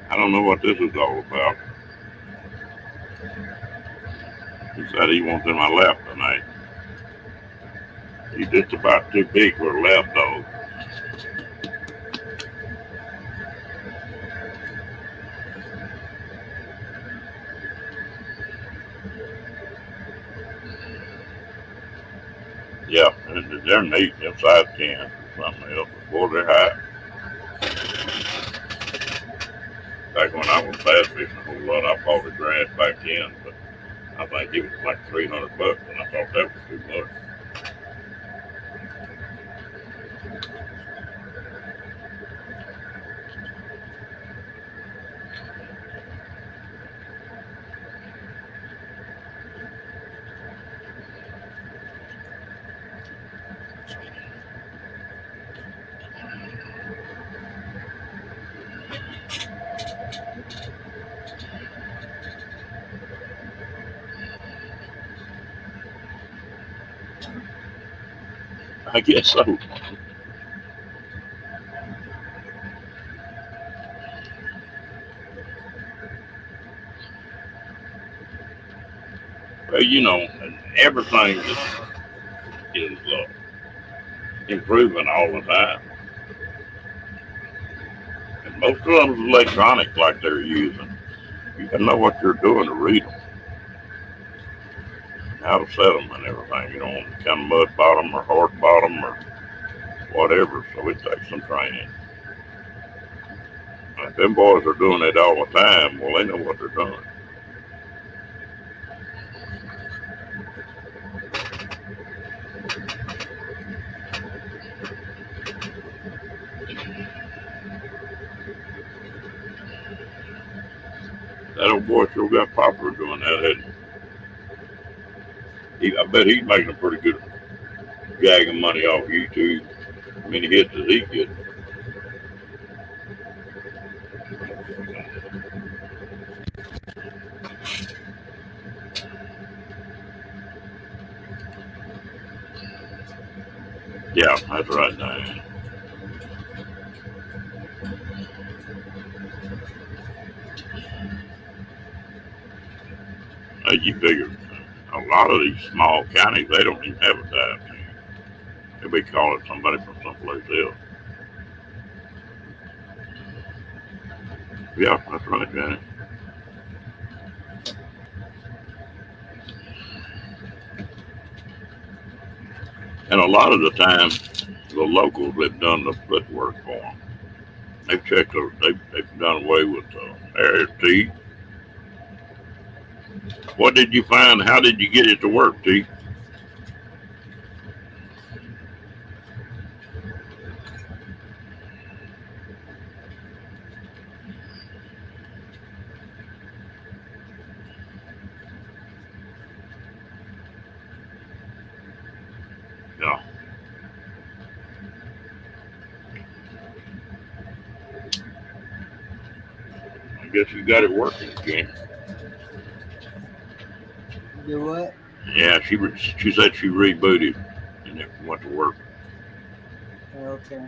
I don't know what this is all about. He said he wants in my lap tonight. He's just about too big for a lap dog. Yeah, they're neat. They're size 10 or something else. Boy, they're high. Back when I was bass fishing a whole lot, I bought the grass back in, but I think it was like $300, and I thought that was too much. I guess so. Well, you know, everything is improving all the time. And most of them is electronic like they're using. You gotta know what you're doing to read them, how to set them and everything. You know, kind of mud bottom or hard bottom or whatever. So it takes some training. And if them boys are doing it all the time, well, they know what they're doing. That old boy sure got popular doing that, hadn't he? I bet he's making a pretty good jag of money off YouTube. How many hits does he get? Yeah, that's right, Diane. Hey, you figure a lot of these small counties, they don't even have a dive team. They'll be calling somebody from someplace else. Yeah, that's right, Janet. And a lot of the time, the locals have done the footwork for them. They've checked, they've done away with T. What did you find? How did you get it to work, T? Yeah. I guess you got it working again. Do what? Yeah, she said she rebooted and it went to work. Okay.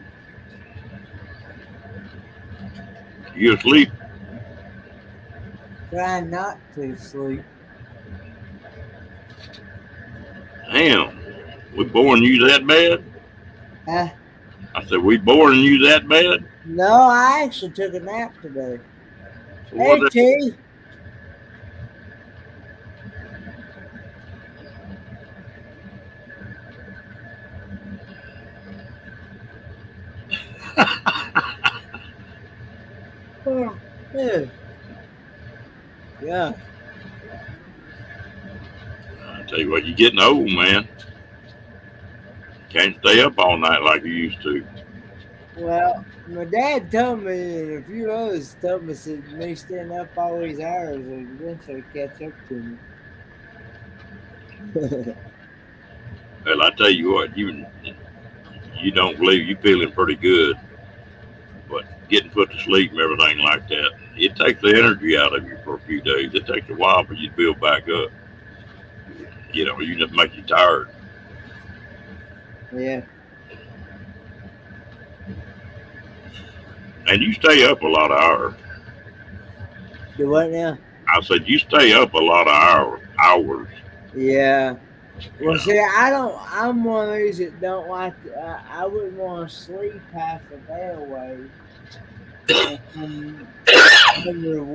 You asleep? Trying not to sleep. Damn, we boring you that bad? Huh? I said, we boring you that bad? No, I actually took a nap today. So Hey, what T. Oh, yeah. Yeah. I tell you what, you're getting old, man. Can't stay up all night like you used to. Well, my dad told me, and a few others told me, that me staying up all these hours will eventually catch up to me. Well, I tell you what, you don't believe you feeling pretty good, but getting put to sleep and everything like that, it takes the energy out of you for a few days. It takes a while for you to build back up. You know, you just make you tired. Yeah. And you stay up a lot of hours. Do what now? I said you stay up a lot of hours. Yeah. Well, see, I'm one of these that don't like to, I wouldn't want to sleep half a day away. And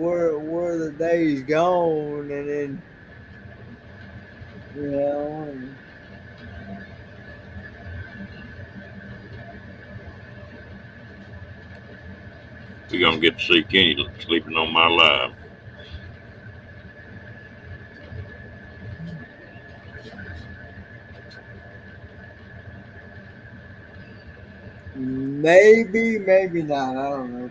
where the day's gone, and then, you know, and We're going to get to see Kenny sleeping on my lap. maybe not. I don't know.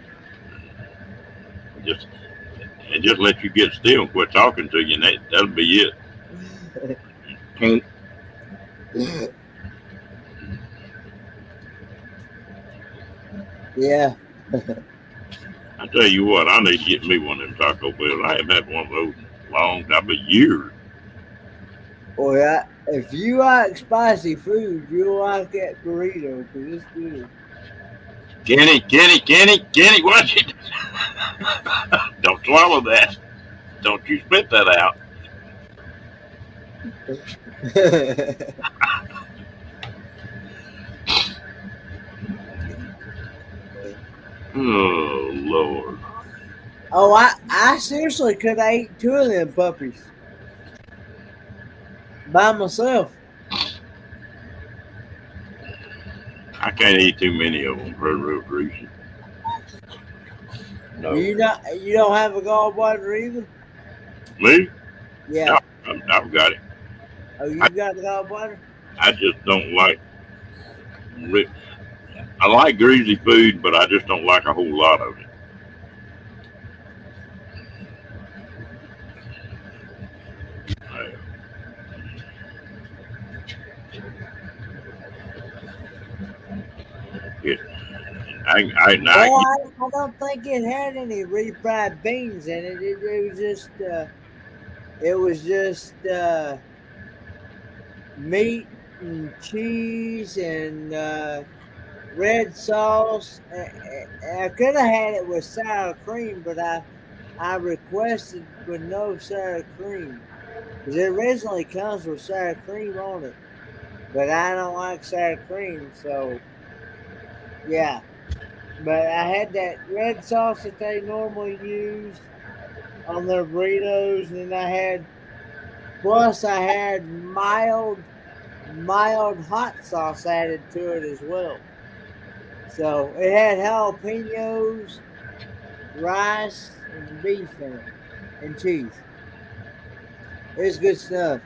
Just let you get still and quit talking to you, and that'll be it. Yeah. I tell you what, I need to get me one of them Taco Bells. I haven't had one of those in a long time, years. Boy, if you like spicy food, you'll like that burrito because it's good. Kenny, watch it. Don't swallow that. Don't you spit that out. Oh Lord. Oh, I seriously could have ate 2 of them puppies by myself. I can't eat too many of them. They're real greasy. No. You don't have a gallbladder either? Me? Yeah. No, I've got it. Oh, you I, got the gallbladder? I just don't like. I like greasy food, but I just don't like a whole lot of it. It, I don't think it had any refried beans in it. It was just meat and cheese and red sauce. I could have had it with sour cream, but I requested with no sour cream because it originally comes with sour cream on it, but I don't like sour cream, so yeah. But I had that red sauce that they normally use on their burritos, and plus I had mild hot sauce added to it as well. So it had jalapenos, rice, and beef in it, and cheese. It's good stuff.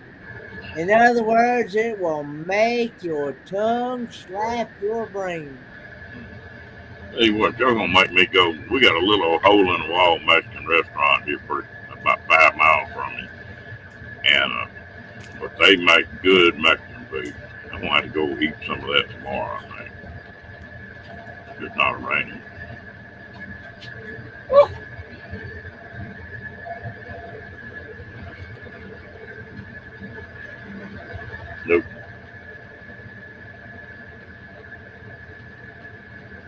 In other words, it will make your tongue slap your brain. Hey, what, you're gonna make me go. We got a little hole in the wall Mexican restaurant here about 5 miles from me, and but they make good Mexican food. I'm gonna have to go eat some of that tomorrow. I think it's just not raining. Nope.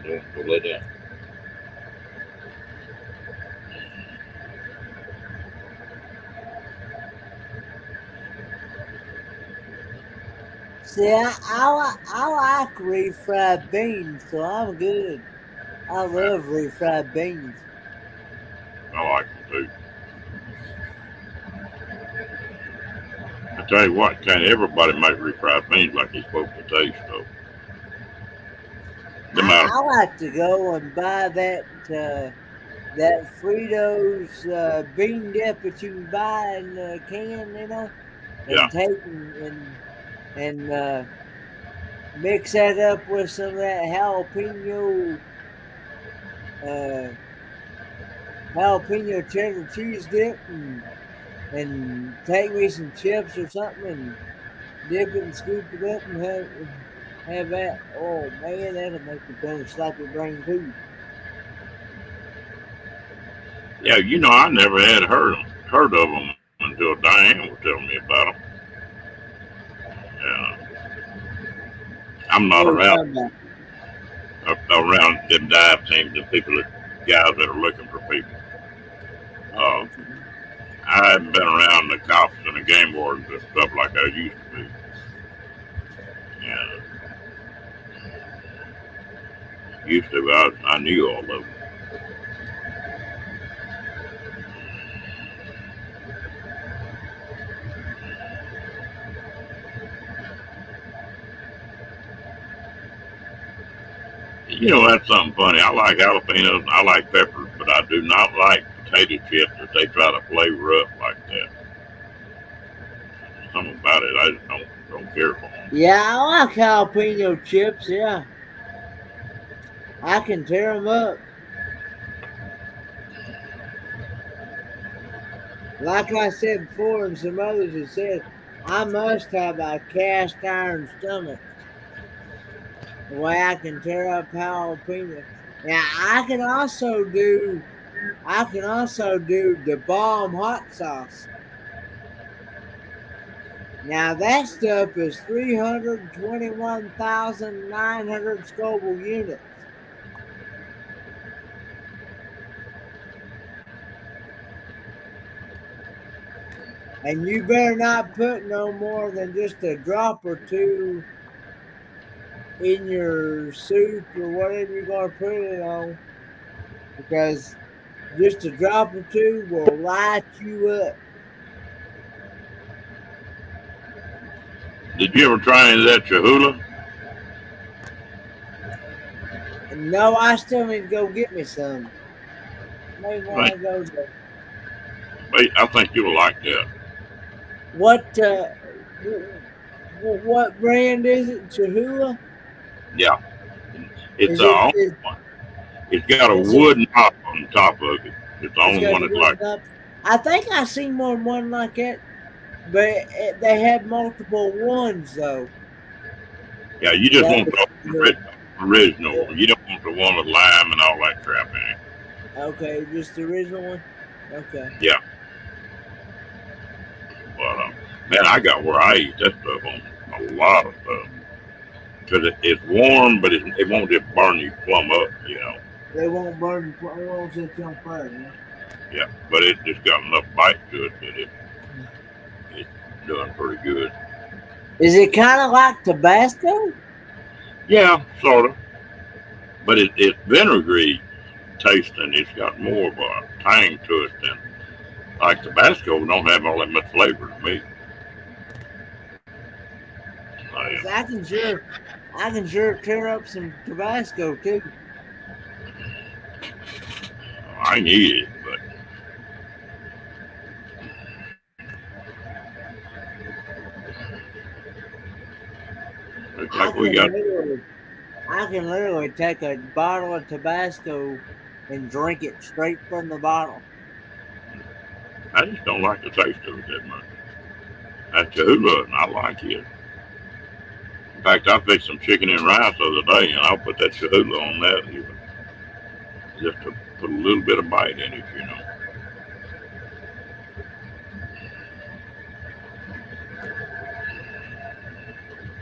Nope. Go lay down. See, I like refried beans, so I'm good. I love refried beans. I like them too. I tell you what, can't everybody make refried beans like they're supposed to taste though? I like to go and buy that Fritos bean dip that you can buy in a can, and Yeah. take and mix that up with some of that jalapeno cheddar cheese dip, and take me some chips or something and dip it and scoop it up and have that. Oh man, that'll make your tongue slap your brain too. Yeah, I never had heard of them until Diane was telling me about them. Yeah. I'm not around them dive teams and guys that are looking for people. I haven't been around the cops and the game wardens and stuff like I used to be. Yeah. Used to, I knew all of them. That's something funny. I like jalapenos and I like peppers, but I do not like potato chips that they try to flavor up like that. Something about it, I just don't care for them. Yeah, I like jalapeno chips. Yeah, I can tear them up. Like I said before, and some others have said, I must have a cast iron stomach. The way I can tear up jalapeno. Now I can also do the bomb hot sauce. Now that stuff is 321,900 Scoville units. And you better not put no more than just a drop or two in your soup or whatever you're going to put it on. because just a drop or two will light you up. Did you ever try any of that Cholula? And no, I still need to go get me some. Maybe when I go there. I think you'll like that. What what brand is it? Cholula? Yeah, it's Is it? it's got a Is it? wooden top on the top of it. It's the It's only got one the that's like. wooden up. I think I seen more than one like that, but they have multiple ones though. Yeah, you Is just that want what the original. You don't want the one with lime and all that crap in it. okay, just the original one? Okay. Yeah, but man, I got where I eat that stuff on a lot of stuff because it's warm, but it won't just burn you plumb up. They won't burn, they won't set you on fire, huh? Yeah, but it just got enough bite to it that it's doing pretty good. Is it kind of like Tabasco? Yeah, sort of, but it's vinegary tasting. It's got more of a tang to it than like Tabasco. Don't have all that much flavor to me. 'Cause I can sure tear up some Tabasco too. I need it, but looks I like we can got. literally, I can literally take a bottle of Tabasco and drink it straight from the bottle. I just don't like the taste of it that much. That's Cholula, and I like it. In fact, I fixed some chicken and rice the other day, and I'll put that Cholula on that even just to put a little bit of bite in it.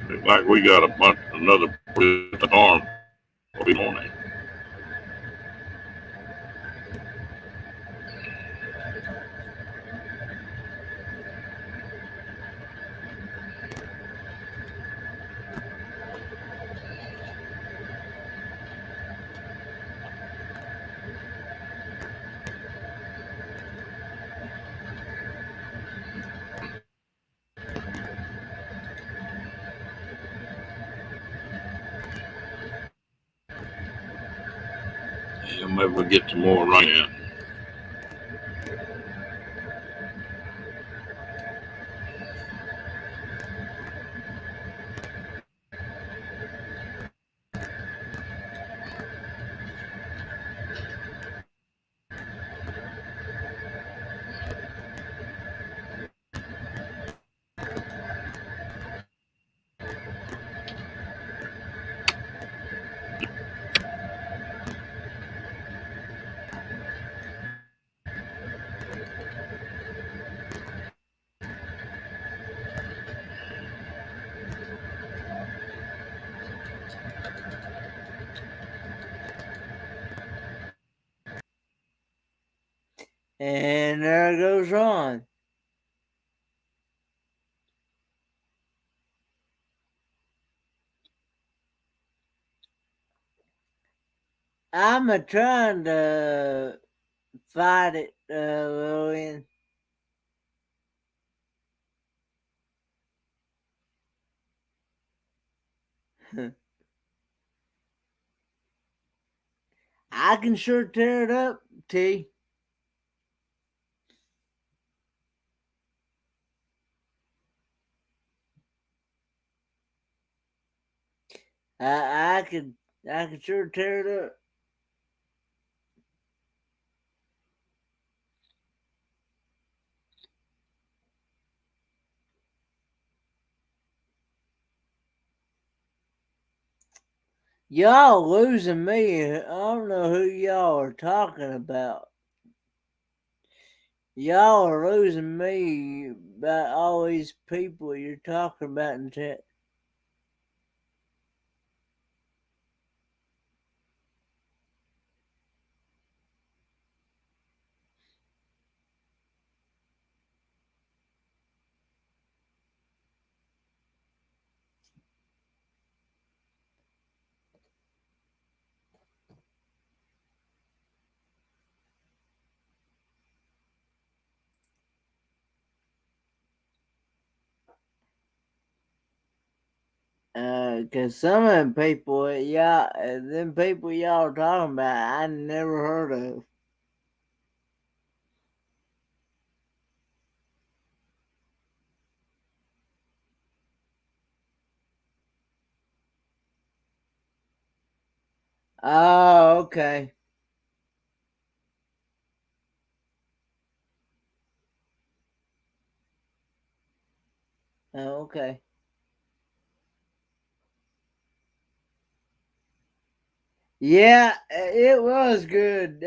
Looks like we got another storm this morning. Yeah, maybe we'll get some more rain. And there goes Ron. I'm trying to fight it, Lillian. I can sure tear it up, T. I I could sure tear it up. Y'all losing me. I don't know who y'all are talking about. Y'all are losing me about all these people you're talking about in chat. Cause some of them people, them people y'all are talking about, I never heard of. Oh, okay. Oh, okay. Yeah, it was good.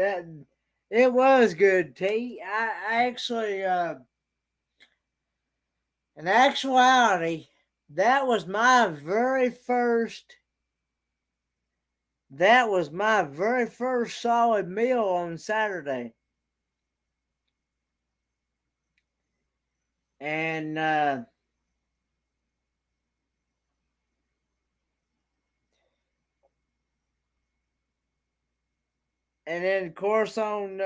It was good, T. I actually, in actuality, that was my very first. That was my very first solid meal on Saturday, and then of course on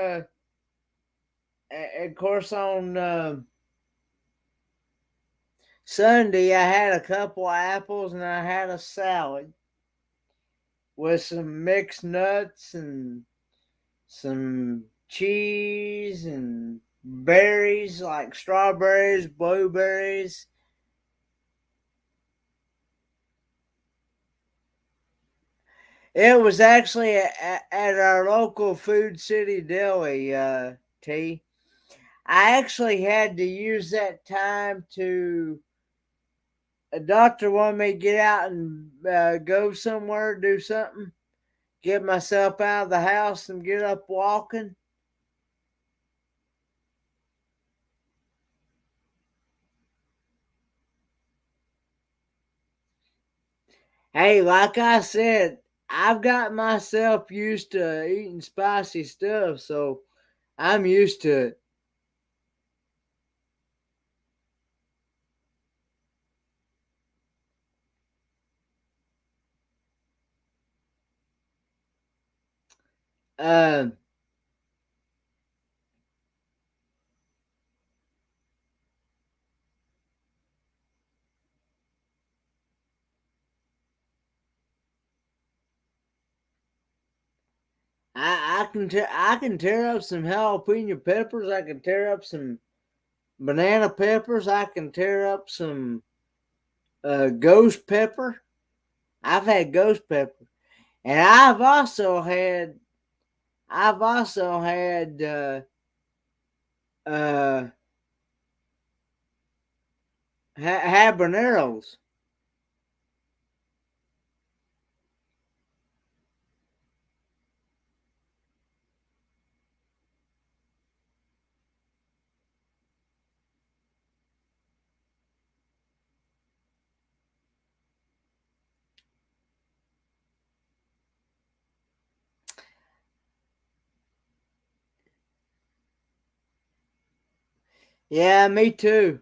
Sunday I had a couple of apples and I had a salad with some mixed nuts and some cheese and berries like strawberries, blueberries. It was actually at our local Food City Deli, T. I actually had to use that time to. A doctor wanted me to get out and go somewhere, do something, get myself out of the house and get up walking. Hey, like I said, I've got myself used to eating spicy stuff, so I'm used to it. Um, I can tear up some jalapeno peppers. I can tear up some banana peppers. I can tear up some ghost pepper. I've had ghost pepper, and I've also had uh, habaneros. Yeah, me too.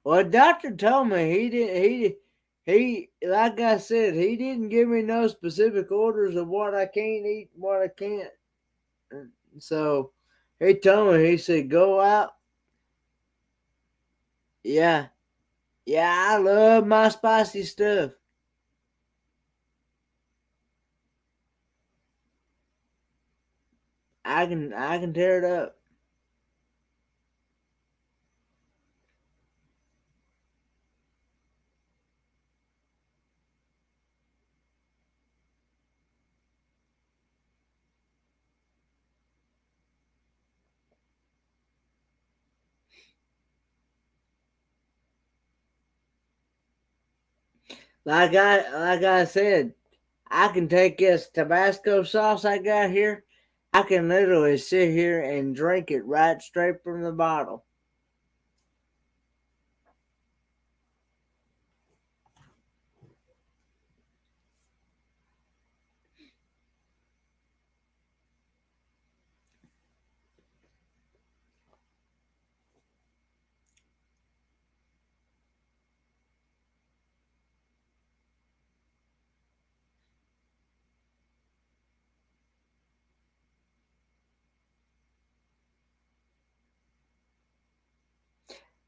Well, the doctor told me he like I said, he didn't give me no specific orders of what I can't eat and what I can't. So he told me, he said, go out. Yeah. Yeah, I love my spicy stuff. I can tear it up. Like I said, I can take this Tabasco sauce I got here. I can literally sit here and drink it right straight from the bottle.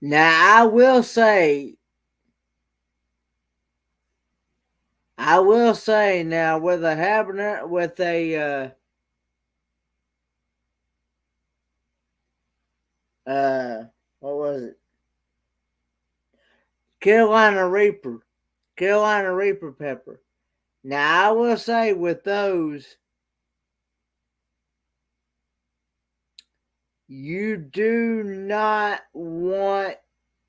Now I will say I will say now with a habanero, with a what was it? Carolina Reaper pepper. Now I will say with those, you do not want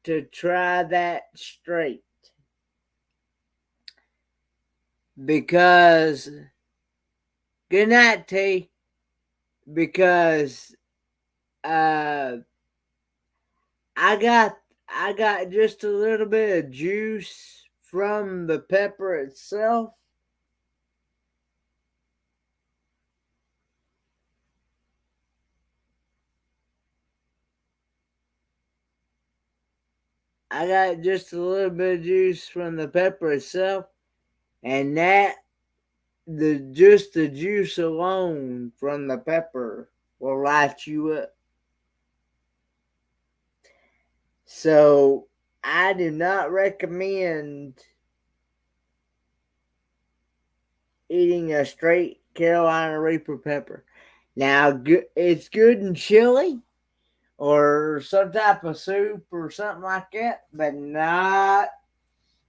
to try that straight, because good night, T. Because I got just a little bit of juice from the pepper itself. I got just a little bit of juice from the pepper itself, and that the juice alone from the pepper will light you up. So I do not recommend eating a straight Carolina Reaper pepper. Now it's good in chili or some type of soup or something like that, but not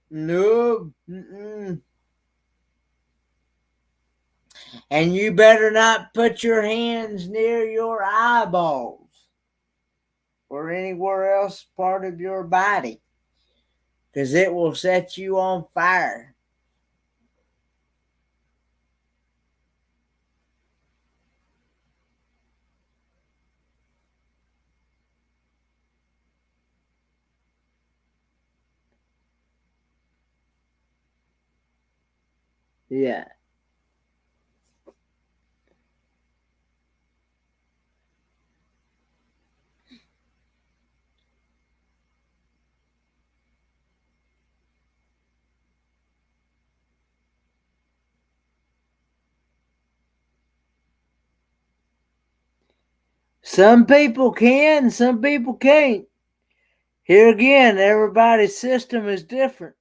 no. Mm-mm. And you better not put your hands near your eyeballs or anywhere else part of your body, because it will set you on fire. Yeah. Some people can, some people can't. Here again, everybody's system is different.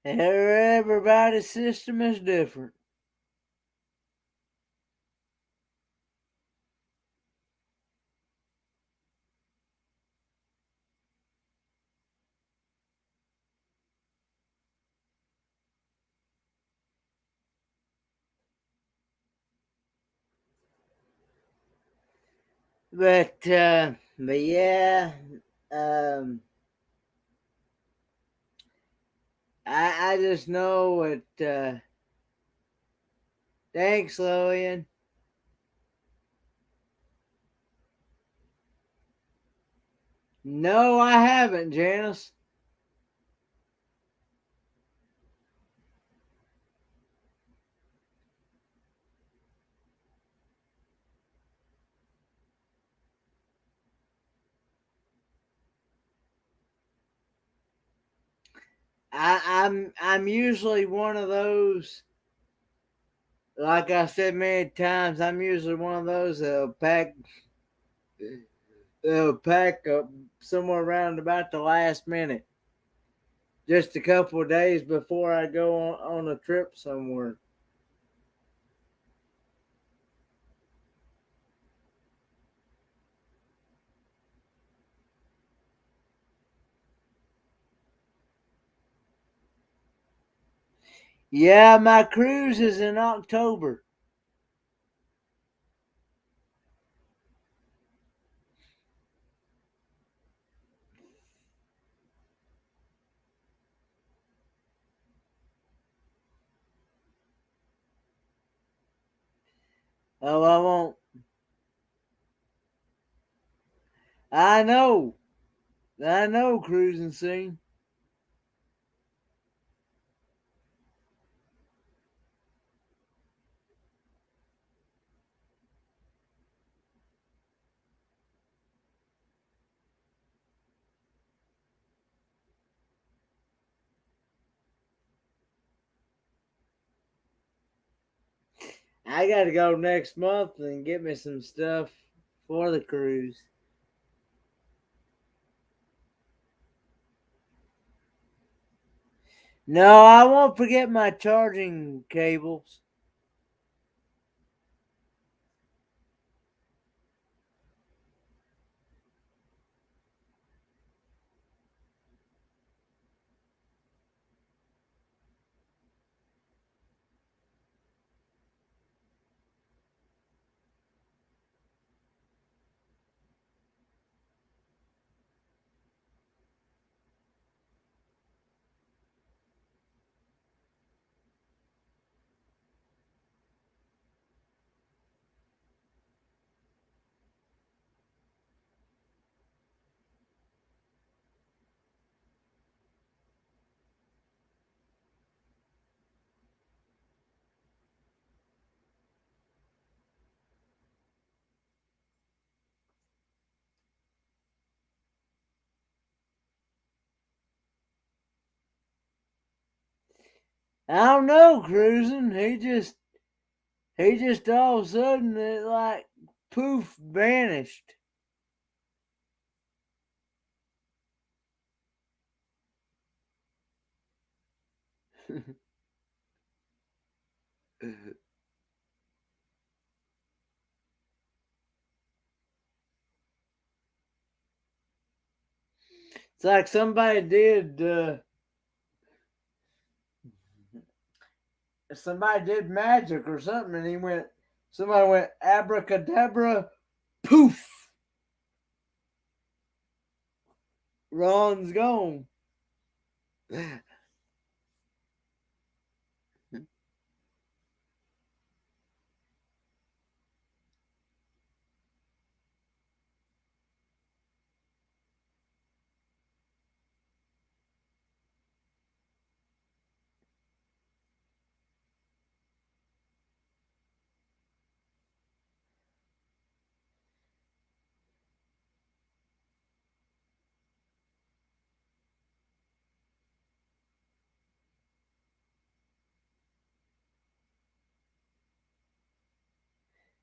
Everybody's system is different. But yeah, um, I just know it. Thanks, Lillian. No, I haven't, Janice. I'm usually one of those. Like I said many times, I'm usually one of those that'll pack up somewhere around about the last minute, just a couple of days before I go on a trip somewhere. Yeah, my cruise is in October. Oh, I won't. I know. I know, cruising scene. I got to go next month and get me some stuff for the cruise. No, I won't forget my charging cables. I don't know, cruising. He just all of a sudden it like poof vanished. It's like somebody did magic or something, and somebody went abracadabra, poof, Ron's gone.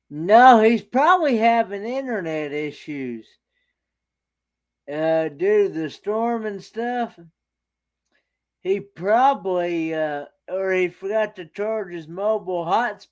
No, he's probably having internet issues. Due to the storm and stuff. He probably or he forgot to charge his mobile hotspot.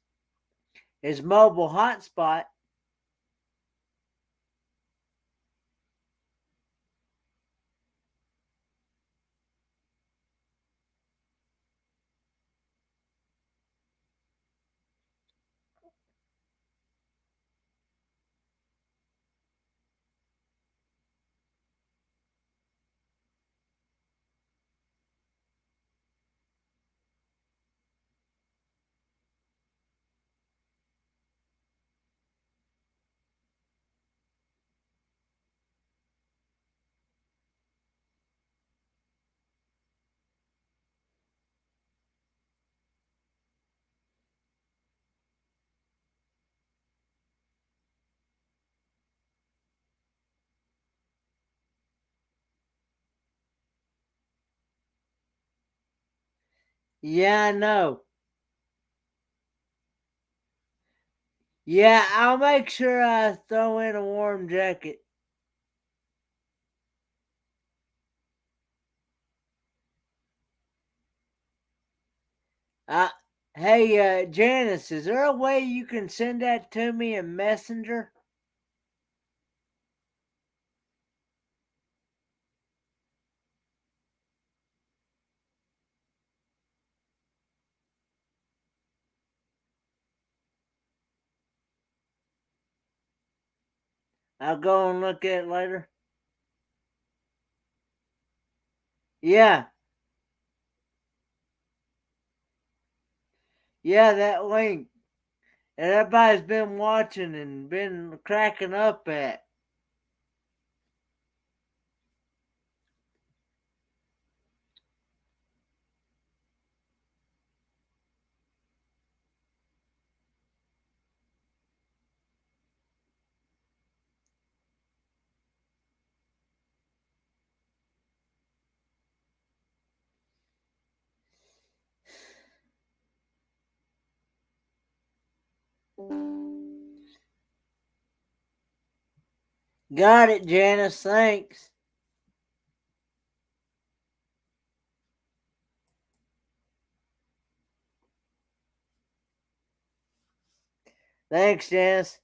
Yeah, I know. Yeah, I'll make sure I throw in a warm jacket. Uh, hey, Janice, is there a way you can send that to me in Messenger? I'll go and look at it later. Yeah, yeah, that link. And everybody's been watching and been cracking up at. Got it, Janice. Thanks. Thanks, Janice.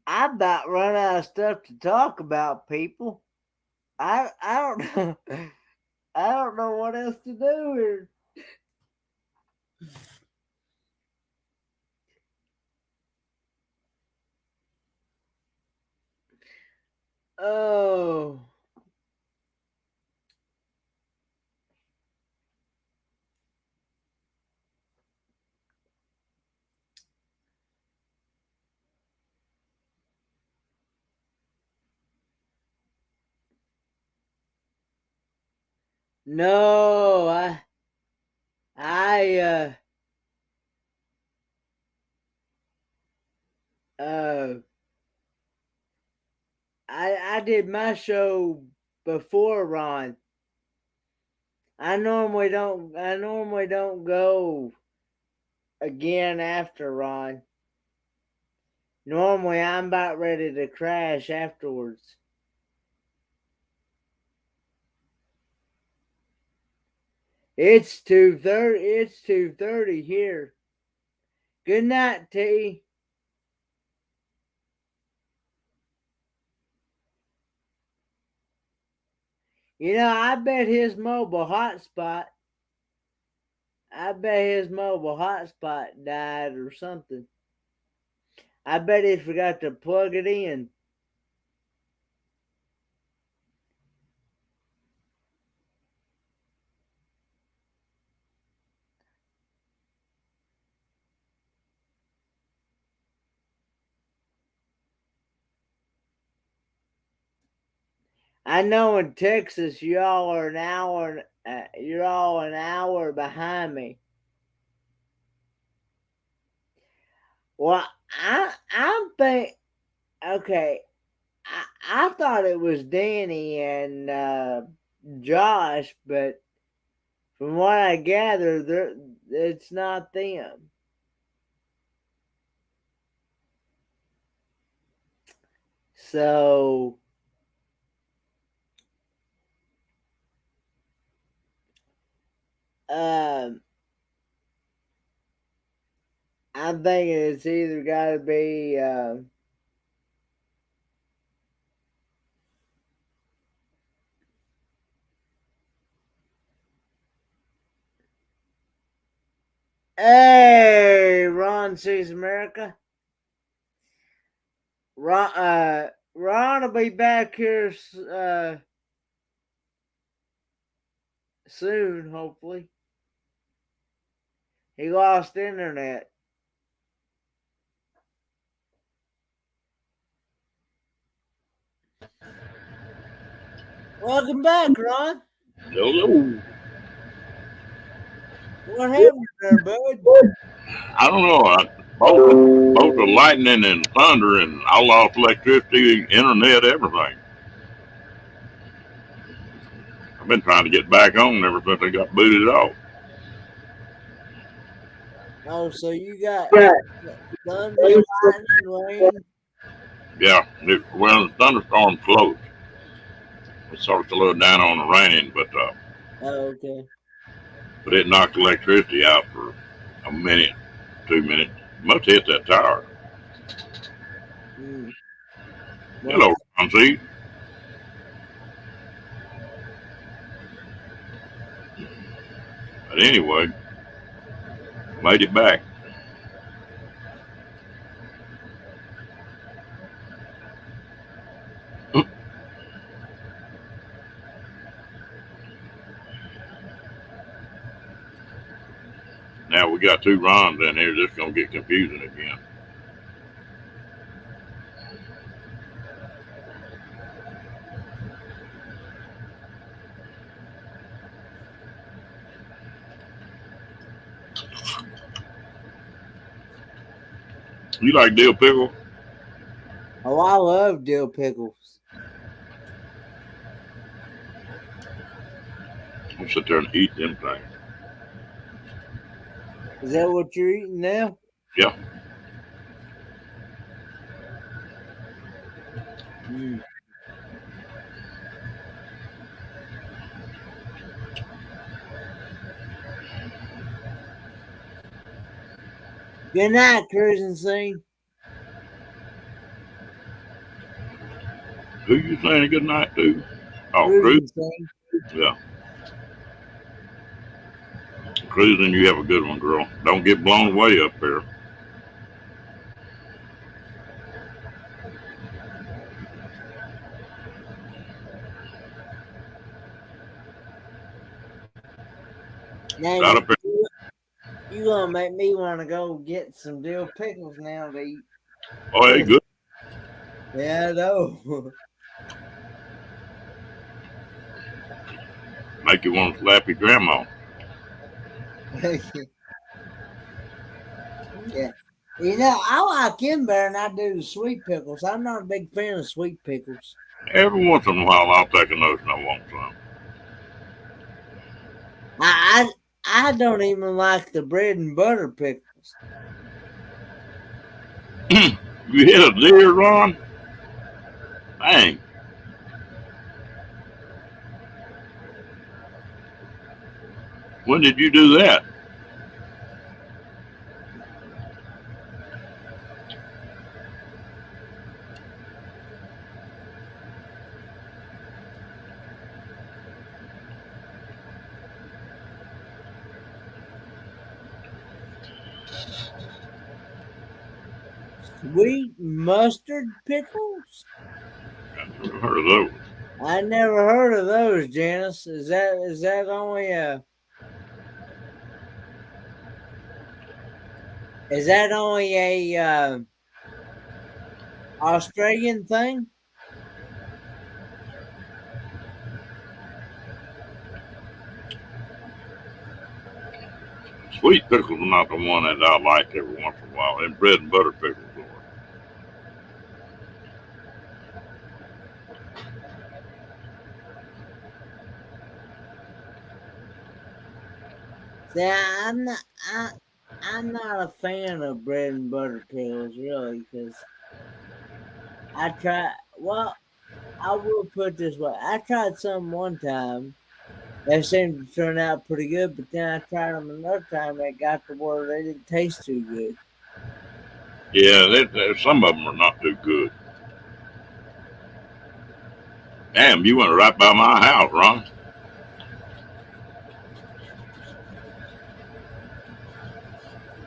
I about run out of stuff to talk about, people. I don't know. I don't know what else to do here. Oh. No, I I did my show before Ron. I normally don't go again after Ron. Normally I'm about ready to crash afterwards. It's 2:30. It's 2:30 here. Good night, T. You know, I bet his mobile hotspot died or something. I bet he forgot to plug it in. I know in Texas y'all are you're all an hour behind me. Well, I'm think okay. I thought it was Danny and Josh, but from what I gather, it's not them. So I'm thinking it's either got to be hey, Ron Sees America. Ron will be back here soon, hopefully. He lost internet. Welcome back, Ron. Hello. What happened there, bud? I don't know. Both the lightning and thunder, and I lost electricity, internet, everything. I've been trying to get back on ever since I got booted off. Oh, so you got thunder, lightning, rain? Yeah, well, the thunderstorm close. It started to slow down on the rain, but okay. But it knocked electricity out for a minute, 2 minutes. Must hit that tower. Well, Hello, Ron C. But anyway, made it back. Now we got two Rons in here. This is gonna get confusing again. You like dill pickle? Oh, I love dill pickles. I'll sit there and eat them things. Is that what you're eating now? Yeah. Mm. Good night, Cruising Scene. Who you saying a good night to? Oh, Cruising Cruise. Scene. Yeah. Cruising, you have a good one, girl. Don't get blown away up there. Now Right up there. you gonna make me want to go get some dill pickles now to eat. Oh, hey, good. Yeah, I know. Make you want to slap your grandma. Yeah. You know, I like them better than I do the sweet pickles. I'm not a big fan of sweet pickles. Every once in a while, I'll take a notion I want some. I don't even like the bread and butter pickles. You hit a deer, Ron? Dang. When did you do that? Sweet mustard pickles? I've never heard of those. I never heard of those, Janice. Is that only a Australian thing? Sweet pickles are not the one that I like every once in a while. And bread and butter pickles are. See, I'm not a fan of bread and butter pickles, really, because I try. Well, I will put it this way: I tried some one time. That seemed to turn out pretty good, but then I tried them another time. That got to where they didn't taste too good. Yeah, some of them are not too good. Damn, you went right by my house, Ron.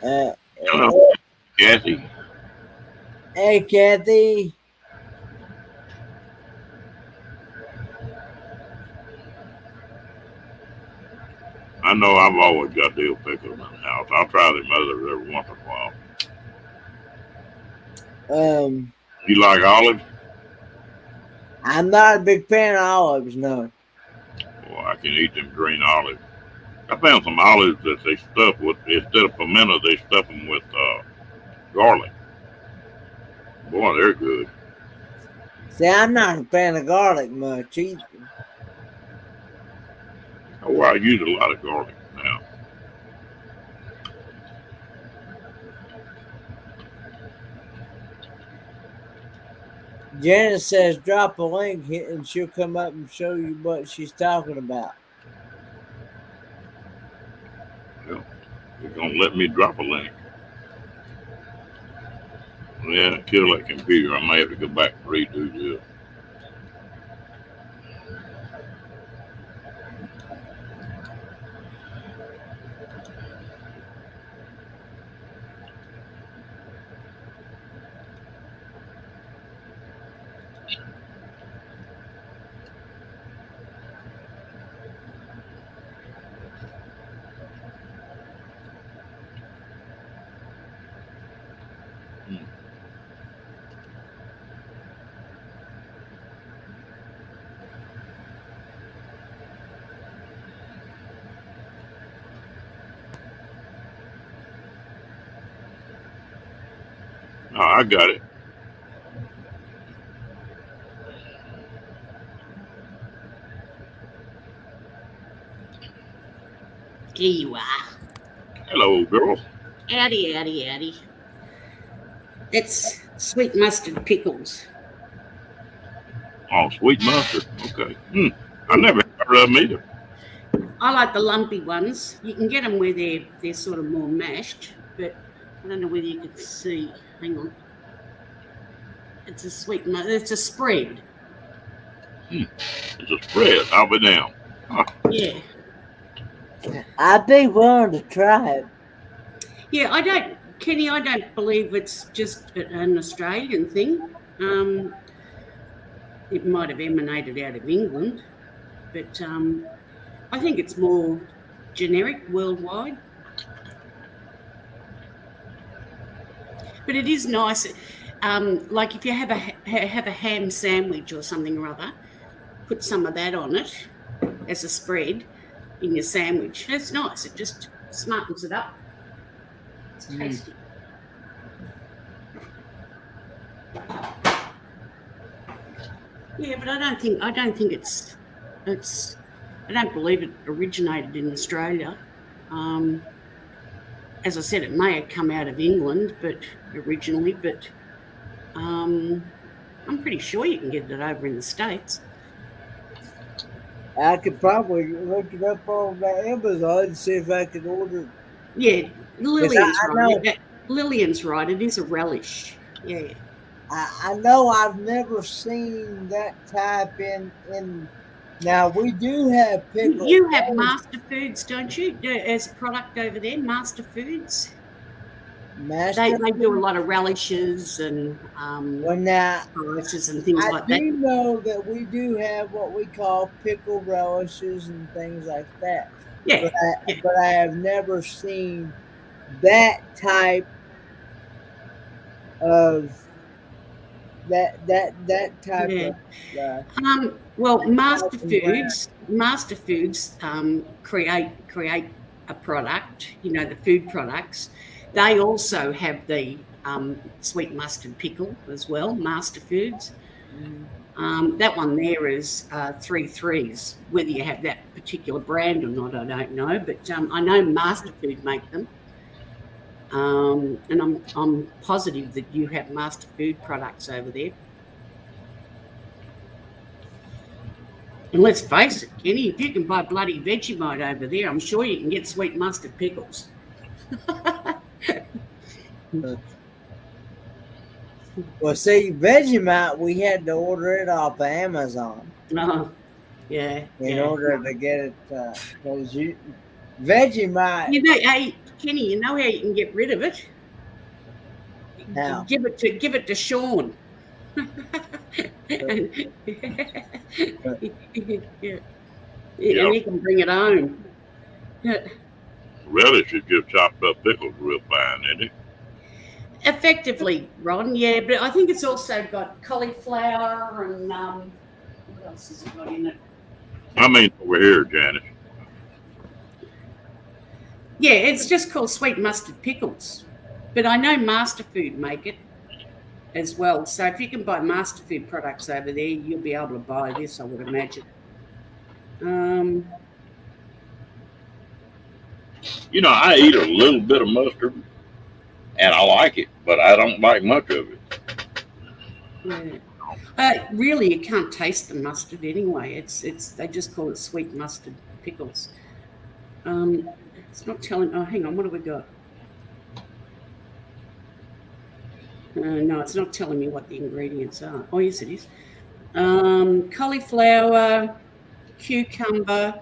Hello, Kathy. Hey, Kathy. I know I've always got dill pickles in the house. I'll try them others every once in a while. You like olives? I'm not a big fan of olives, no. Well, I can eat them green olives. I found some olives that they stuff with, instead of pimento, they stuff them with garlic. Boy, they're good. See, I'm not a fan of garlic much either. Oh, I use a lot of garlic now. Janice says drop a link and she'll come up and show you what she's talking about. Well, you're going to let me drop a link. Yeah, kill that computer. I may have to go back and redo this. Oh, I got it. Here you are. Hello, girl. Howdy, howdy, howdy. That's sweet mustard pickles. Oh, sweet mustard. Okay. I never heard of them either. I like the lumpy ones. You can get them where they're sort of more mashed, but I don't know whether you can see. Hang on. It's a sweet mustard. It's a spread. It's a spread. I'll be down. Yeah. I'd be willing to try it. Yeah, Kenny, I don't believe it's just an Australian thing. It might have emanated out of England, but I think it's more generic worldwide. But it is nice. Like if you have a ham sandwich or something or other, put some of that on it as a spread in your sandwich. It's nice. It just smartens it up. It's tasty. Yeah, but I don't think it's I don't believe it originated in Australia. As I said, it may have come out of England, but originally, but I'm pretty sure you can get it over in the States. I could probably look it up on Amazon and see if I could order it. Yeah, Lillian's I right. know. Lillian's right. It is a relish. Yeah. I know I've never seen that type in. Now we do have pickles. You have Master Foods, don't you? As a product over there, Master Foods. They do a lot of relishes and spices and things like that. I do know that we do have what we call pickle relishes and things like that. Yeah. But I have never seen that type of that type of. Well, Master Foods create a product. You know, the food products. They also have the sweet mustard pickle as well, Master Foods. That one there is 3 3s. Whether you have that particular brand or not, I don't know. But I know Master Food make them. And I'm positive that you have Master Food products over there. And let's face it, Kenny, if you can buy bloody Vegemite over there, I'm sure you can get sweet mustard pickles. Well, see, Vegemite, we had to order it off of Amazon. Yeah. In order to get it, because Vegemite. You know, hey, Kenny, you know how you can get rid of it? How? Give it to Sean. And he can bring it home. Relish is just chopped up pickles real fine, isn't it? Effectively, Ron, yeah, but I think it's also got cauliflower and what else has it got in it? I mean, over here, Janice. Yeah, it's just called sweet mustard pickles. But I know Master Food make it as well. So if you can buy Master Food products over there, you'll be able to buy this, I would imagine. You know, I eat a little bit of mustard, and I like it, but I don't like much of it. Yeah. Really, you can't taste the mustard anyway. They just call it sweet mustard pickles. It's not telling. Oh, hang on. What have we got? No, it's not telling me what the ingredients are. Oh, yes, it is. Cauliflower, cucumber,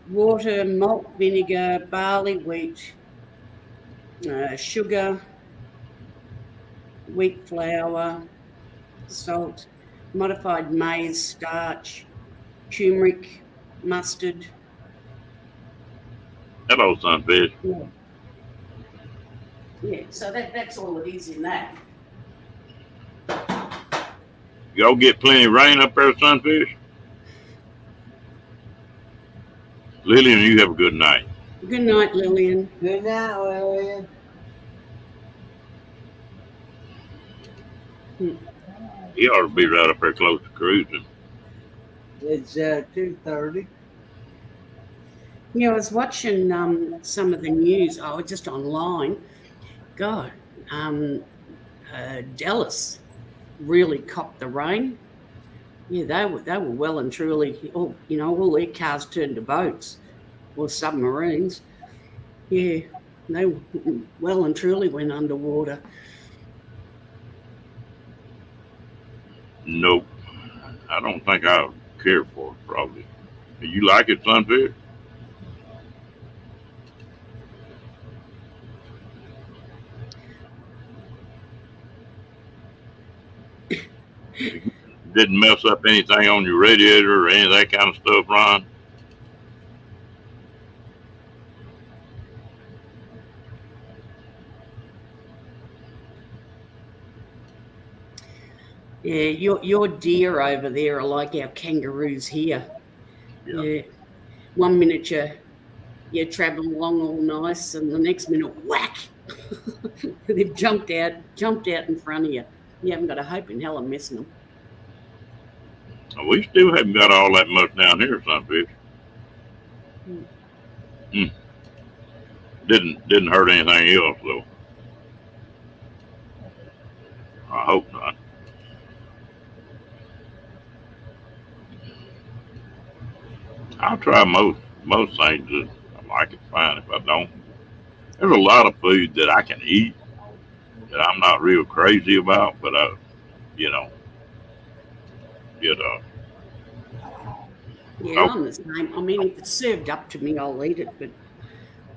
water, malt vinegar, barley, wheat, sugar, wheat flour, salt, modified maize starch, turmeric, mustard. Hello, Sunfish. Yeah, so that's all it is in that. Y'all get plenty of rain up there, Sunfish? Lillian, you have a good night. Good night, Lillian. Good night, Lillian. He ought to be right up there close to cruising. It's 2:30. Yeah, I was watching some of the news. I was just online. God, um, Dallas really copped the rain. Yeah, they were well and truly. All their cars turned to boats or submarines. Yeah, they well and truly went underwater. Nope. I don't think I care for it, probably. Do you like it, Sunfish? Didn't mess up anything on your radiator or any of that kind of stuff, Ron? Yeah, your deer over there are like our kangaroos here. Yeah. One minute you're travelling along all nice, and the next minute, whack! They've jumped out in front of you. You haven't got a hope in hell of missing them. We still haven't got all that much down here, Sunfish. Didn't hurt anything else though. I hope not. I'll try most things that I like it fine. If I don't, there's a lot of food that I can eat that I'm not real crazy about, but you know, you know. Yeah, I'm the same. I mean, if it's served up to me, I'll eat it, but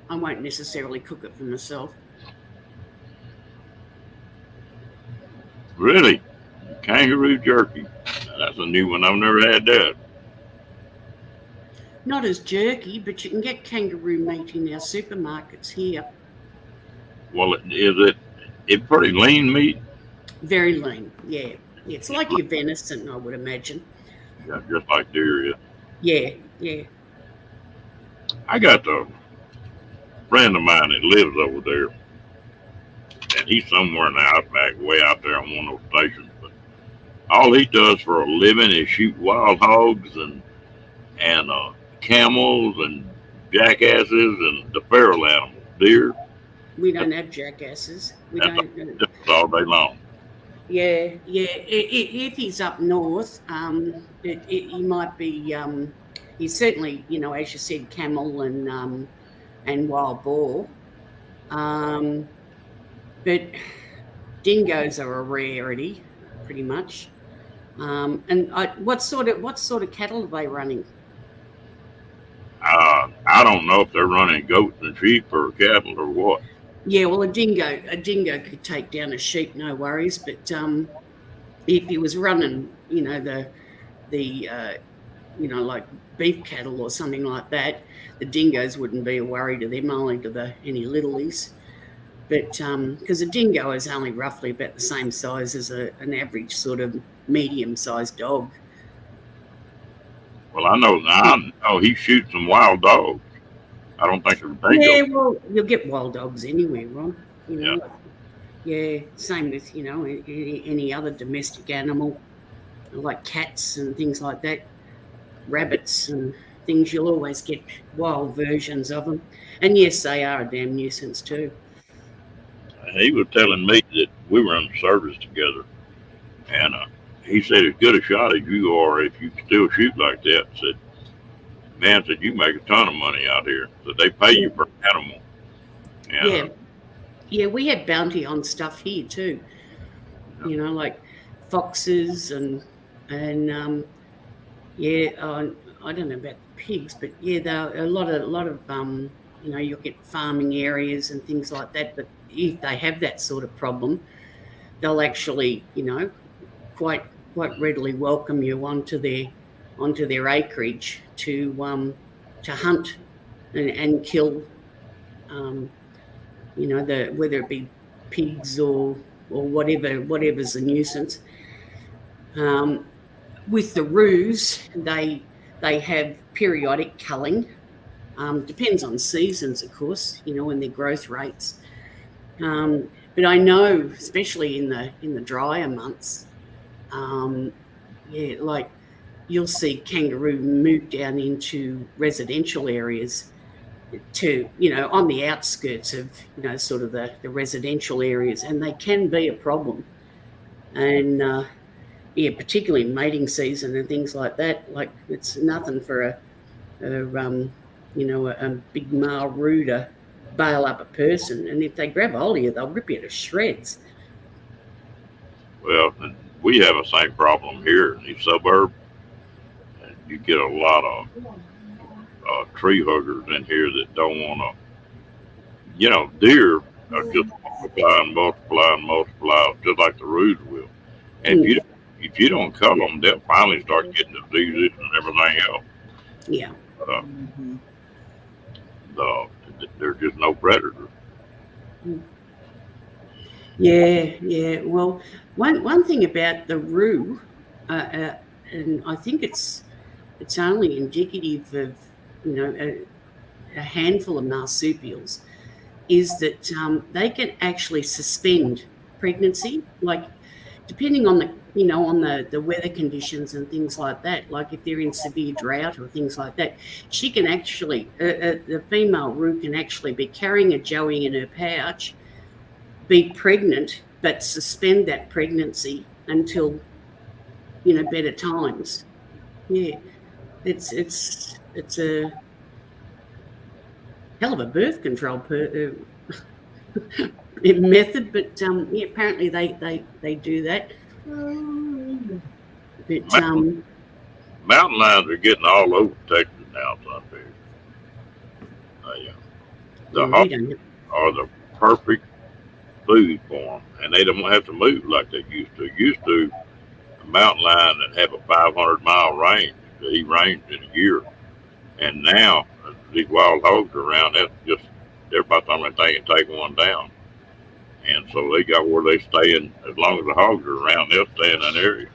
I won't necessarily cook it for myself. Really, kangaroo jerky. Now, that's a new one. I've never had that. Not as jerky, but you can get kangaroo meat in our supermarkets here. Well, it's pretty lean meat. Very lean, yeah. It's like your venison, I would imagine. Yeah, just like deer is. Yeah. I got a friend of mine that lives over there, and he's somewhere in the outback, way out there on one of those stations. But all he does for a living is shoot wild hogs and camels and jackasses and the feral animals, deer. We don't have jackasses. We don't. Just all day long. Yeah. If he's up north, he might be. He's certainly, as you said, camel and wild boar. But dingoes are a rarity, pretty much. And what sort of cattle are they running? I don't know if they're running goats and sheep or cattle or what. Yeah, well, a dingo could take down a sheep, no worries. But if he was running, the like beef cattle or something like that, the dingoes wouldn't be a worry to them, only to any littlies. But because a dingo is only roughly about the same size as an average sort of medium-sized dog. Well, I know he shoots some wild dogs. I don't think they're big. Yeah, well, you'll get wild dogs anywhere, Ron. Yeah. Yeah, same with, any other domestic animal, like cats and things like that, rabbits and things. You'll always get wild versions of them. And yes, they are a damn nuisance too. He was telling me that we were in service together, and he said as good a shot as you are, if you still shoot like that, said you make a ton of money out here. So they pay you per animal. And, yeah, we have bounty on stuff here too. Like foxes and I don't know about the pigs, but yeah, there are a lot of you'll get farming areas and things like that. But if they have that sort of problem, they'll actually, quite readily welcome you onto their acreage to hunt and kill, whether it be pigs or whatever's a nuisance. With the roos, they have periodic culling. Depends on seasons, of course, and their growth rates. But I know, especially in the drier months, like you'll see kangaroo move down into residential areas, to, you know, on the outskirts of, you know, sort of the residential areas, and they can be a problem. And yeah, particularly in mating season and things like that. Like, it's nothing for a you know, a big male roo to bail up a person, and if they grab hold of you, they'll rip you to shreds. Well, we have the same problem here in the suburb. And you get a lot of tree huggers in here that don't want to, you know, deer are just multiply, just like the roos will. And if you don't cull them, they'll finally start getting diseases and everything else. Yeah. There's just no predators. Yeah. Well, one thing about the roo, and I think it's only indicative of, you know, a handful of marsupials, is that they can actually suspend pregnancy, like depending on the, you know, on the weather conditions and things like that. Like if they're in severe drought or things like that, she can actually, the female roo can actually be carrying a joey in her pouch, be pregnant, but suspend that pregnancy until, you know, better times. Yeah, it's a hell of a birth control method, but yeah, apparently they do that. But mountain lions are getting all over Texas now, so I figure. The hogs are the perfect food for them, and they don't have to move like they used to. Used to, a mountain lion that have a 500-mile range, he ranged in a year, and now these wild hogs are around. That's just everybody thinking they can take one down, and so they got where they stay in. As long as the hogs are around, they'll stay in that area.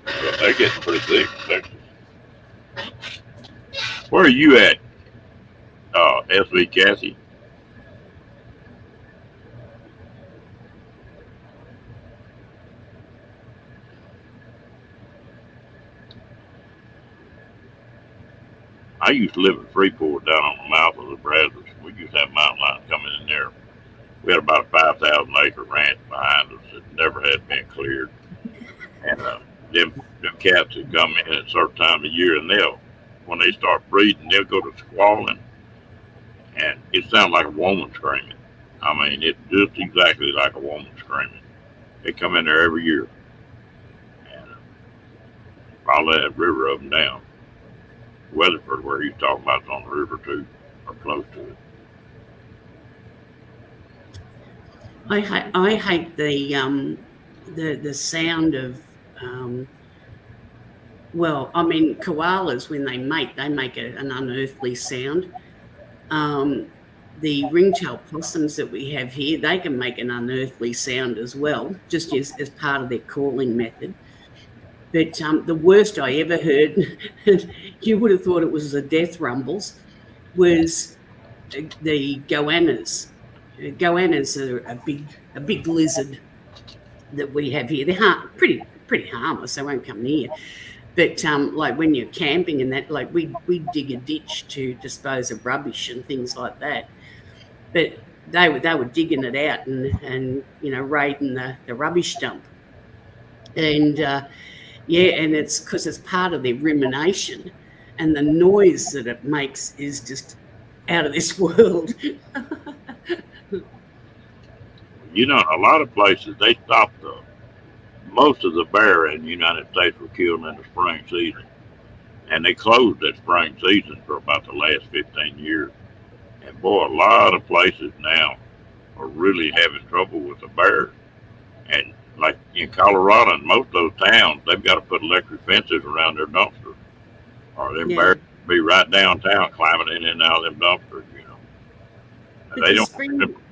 But they're getting pretty big in Texas. Where are you at, SV Cassie? I used to live in Freeport down on the mouth of the Brazos. We used to have mountain lions coming in there. We had about a 5,000 acre ranch behind us that never had been cleared. And them cats would come in at a certain time of year, and when they start breeding, they'll go to squalling. And it sounds like a woman screaming. I mean, it's just exactly like a woman screaming. They come in there every year. And probably that river up and down. Weatherford, where he's talking about, is on the river too, or close to it. I hate the sound of well, I mean, koalas, when they make an unearthly sound. The ringtail possums that we have here, they can make an unearthly sound as well, just as part of their calling method. But the worst I ever heard, you would have thought it was the death rumbles, was the goannas. Goannas are a big lizard that we have here. They're pretty harmless. They won't come near. But like when you're camping and that, like we dig a ditch to dispose of rubbish and things like that. But they were digging it out and you know, raiding the rubbish dump. And yeah, and it's because it's part of their rumination, and the noise that it makes is just out of this world. You know, a lot of places they stopped most of the bear in the United States were killed in the spring season, and they closed that spring season for about the last 15 years. And boy, a lot of places now are really having trouble with the bears. And like in Colorado and most of those towns, they've got to put electric fences around their dumpsters, or them bears be right downtown climbing in and out of them dumpsters. You know, but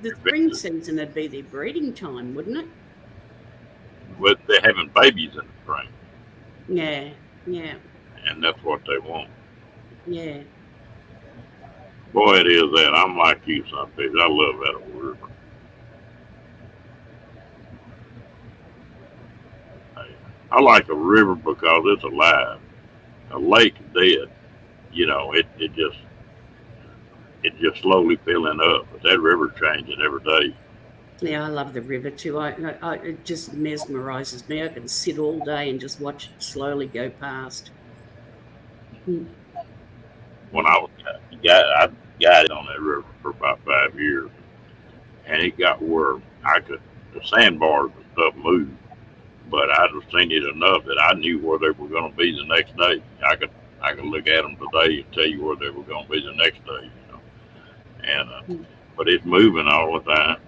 the spring season would be their breeding time, wouldn't it? With they're having babies in the spring. Yeah. And that's what they want. Yeah. Boy, it is that. I'm like you, son. I love that old river. I like a river because it's alive. A lake is dead. You know, it just, it's just slowly filling up. But that river changing every day. Yeah, I love the river too. It just mesmerises me. I can sit all day and just watch it slowly go past. When I was I got on that river for about 5 years, and it got where the sandbars and stuff moved, but I just seen it enough that I knew where they were going to be the next day. I could look at them today and tell you where they were going to be the next day, And but it's moving all the time.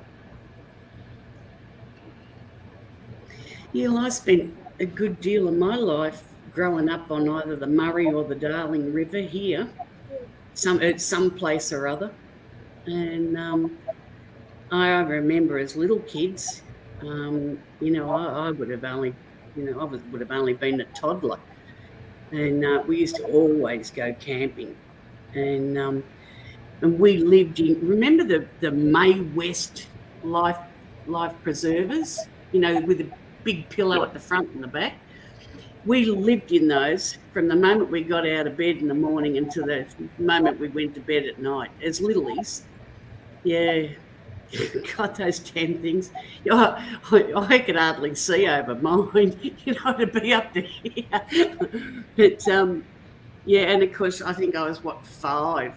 Yeah, well, I spent a good deal of my life growing up on either the Murray or the Darling River here, some place or other. And I remember as little kids, I would have only, would have only been a toddler, and we used to always go camping, and we lived in. Remember the May West life preservers, with the big pillow at the front and the back. We lived in those from the moment we got out of bed in the morning until the moment we went to bed at night as littlies. Yeah. God, those damn things. I could hardly see over mine, to be up to here. But, and of course, I think I was, 5?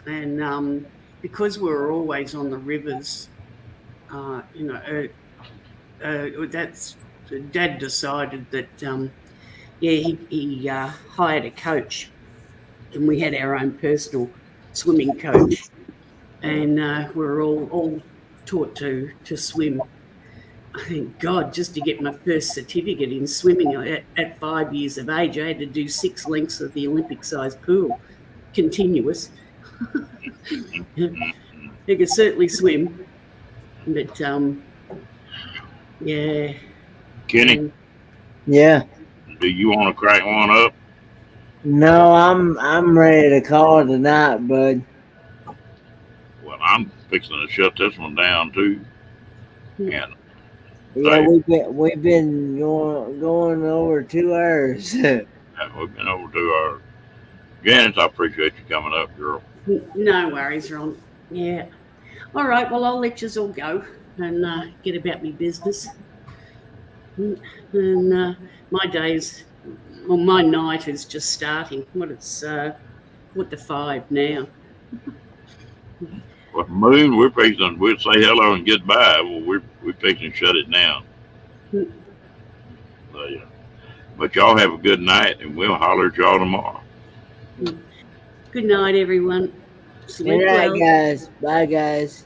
And because we were always on the rivers, that's Dad decided that, he hired a coach, and we had our own personal swimming coach. And we were all taught to swim. Thank God, just to get my first certificate in swimming at 5 years of age, I had to do 6 lengths of the Olympic-sized pool, continuous. You could certainly swim, but yeah. Kenny, Yeah. do you want to crack one up? No, I'm ready to call it tonight, bud. Well, I'm fixing to shut this one down too. And Yeah, we've been going over 2 hours. we've been over 2 hours. Janice, I appreciate you coming up, girl. No worries, Ron. Yeah. All right, well, I'll let you all go and get about me business. And my night is just starting. It's 4:45 now. Well, Moon, we'll say hello and goodbye. Well, we're fixing to shut it down. So, yeah. But y'all have a good night, and we'll holler at y'all tomorrow. Good night, everyone. Sleep Good night, well. guys. Bye, guys.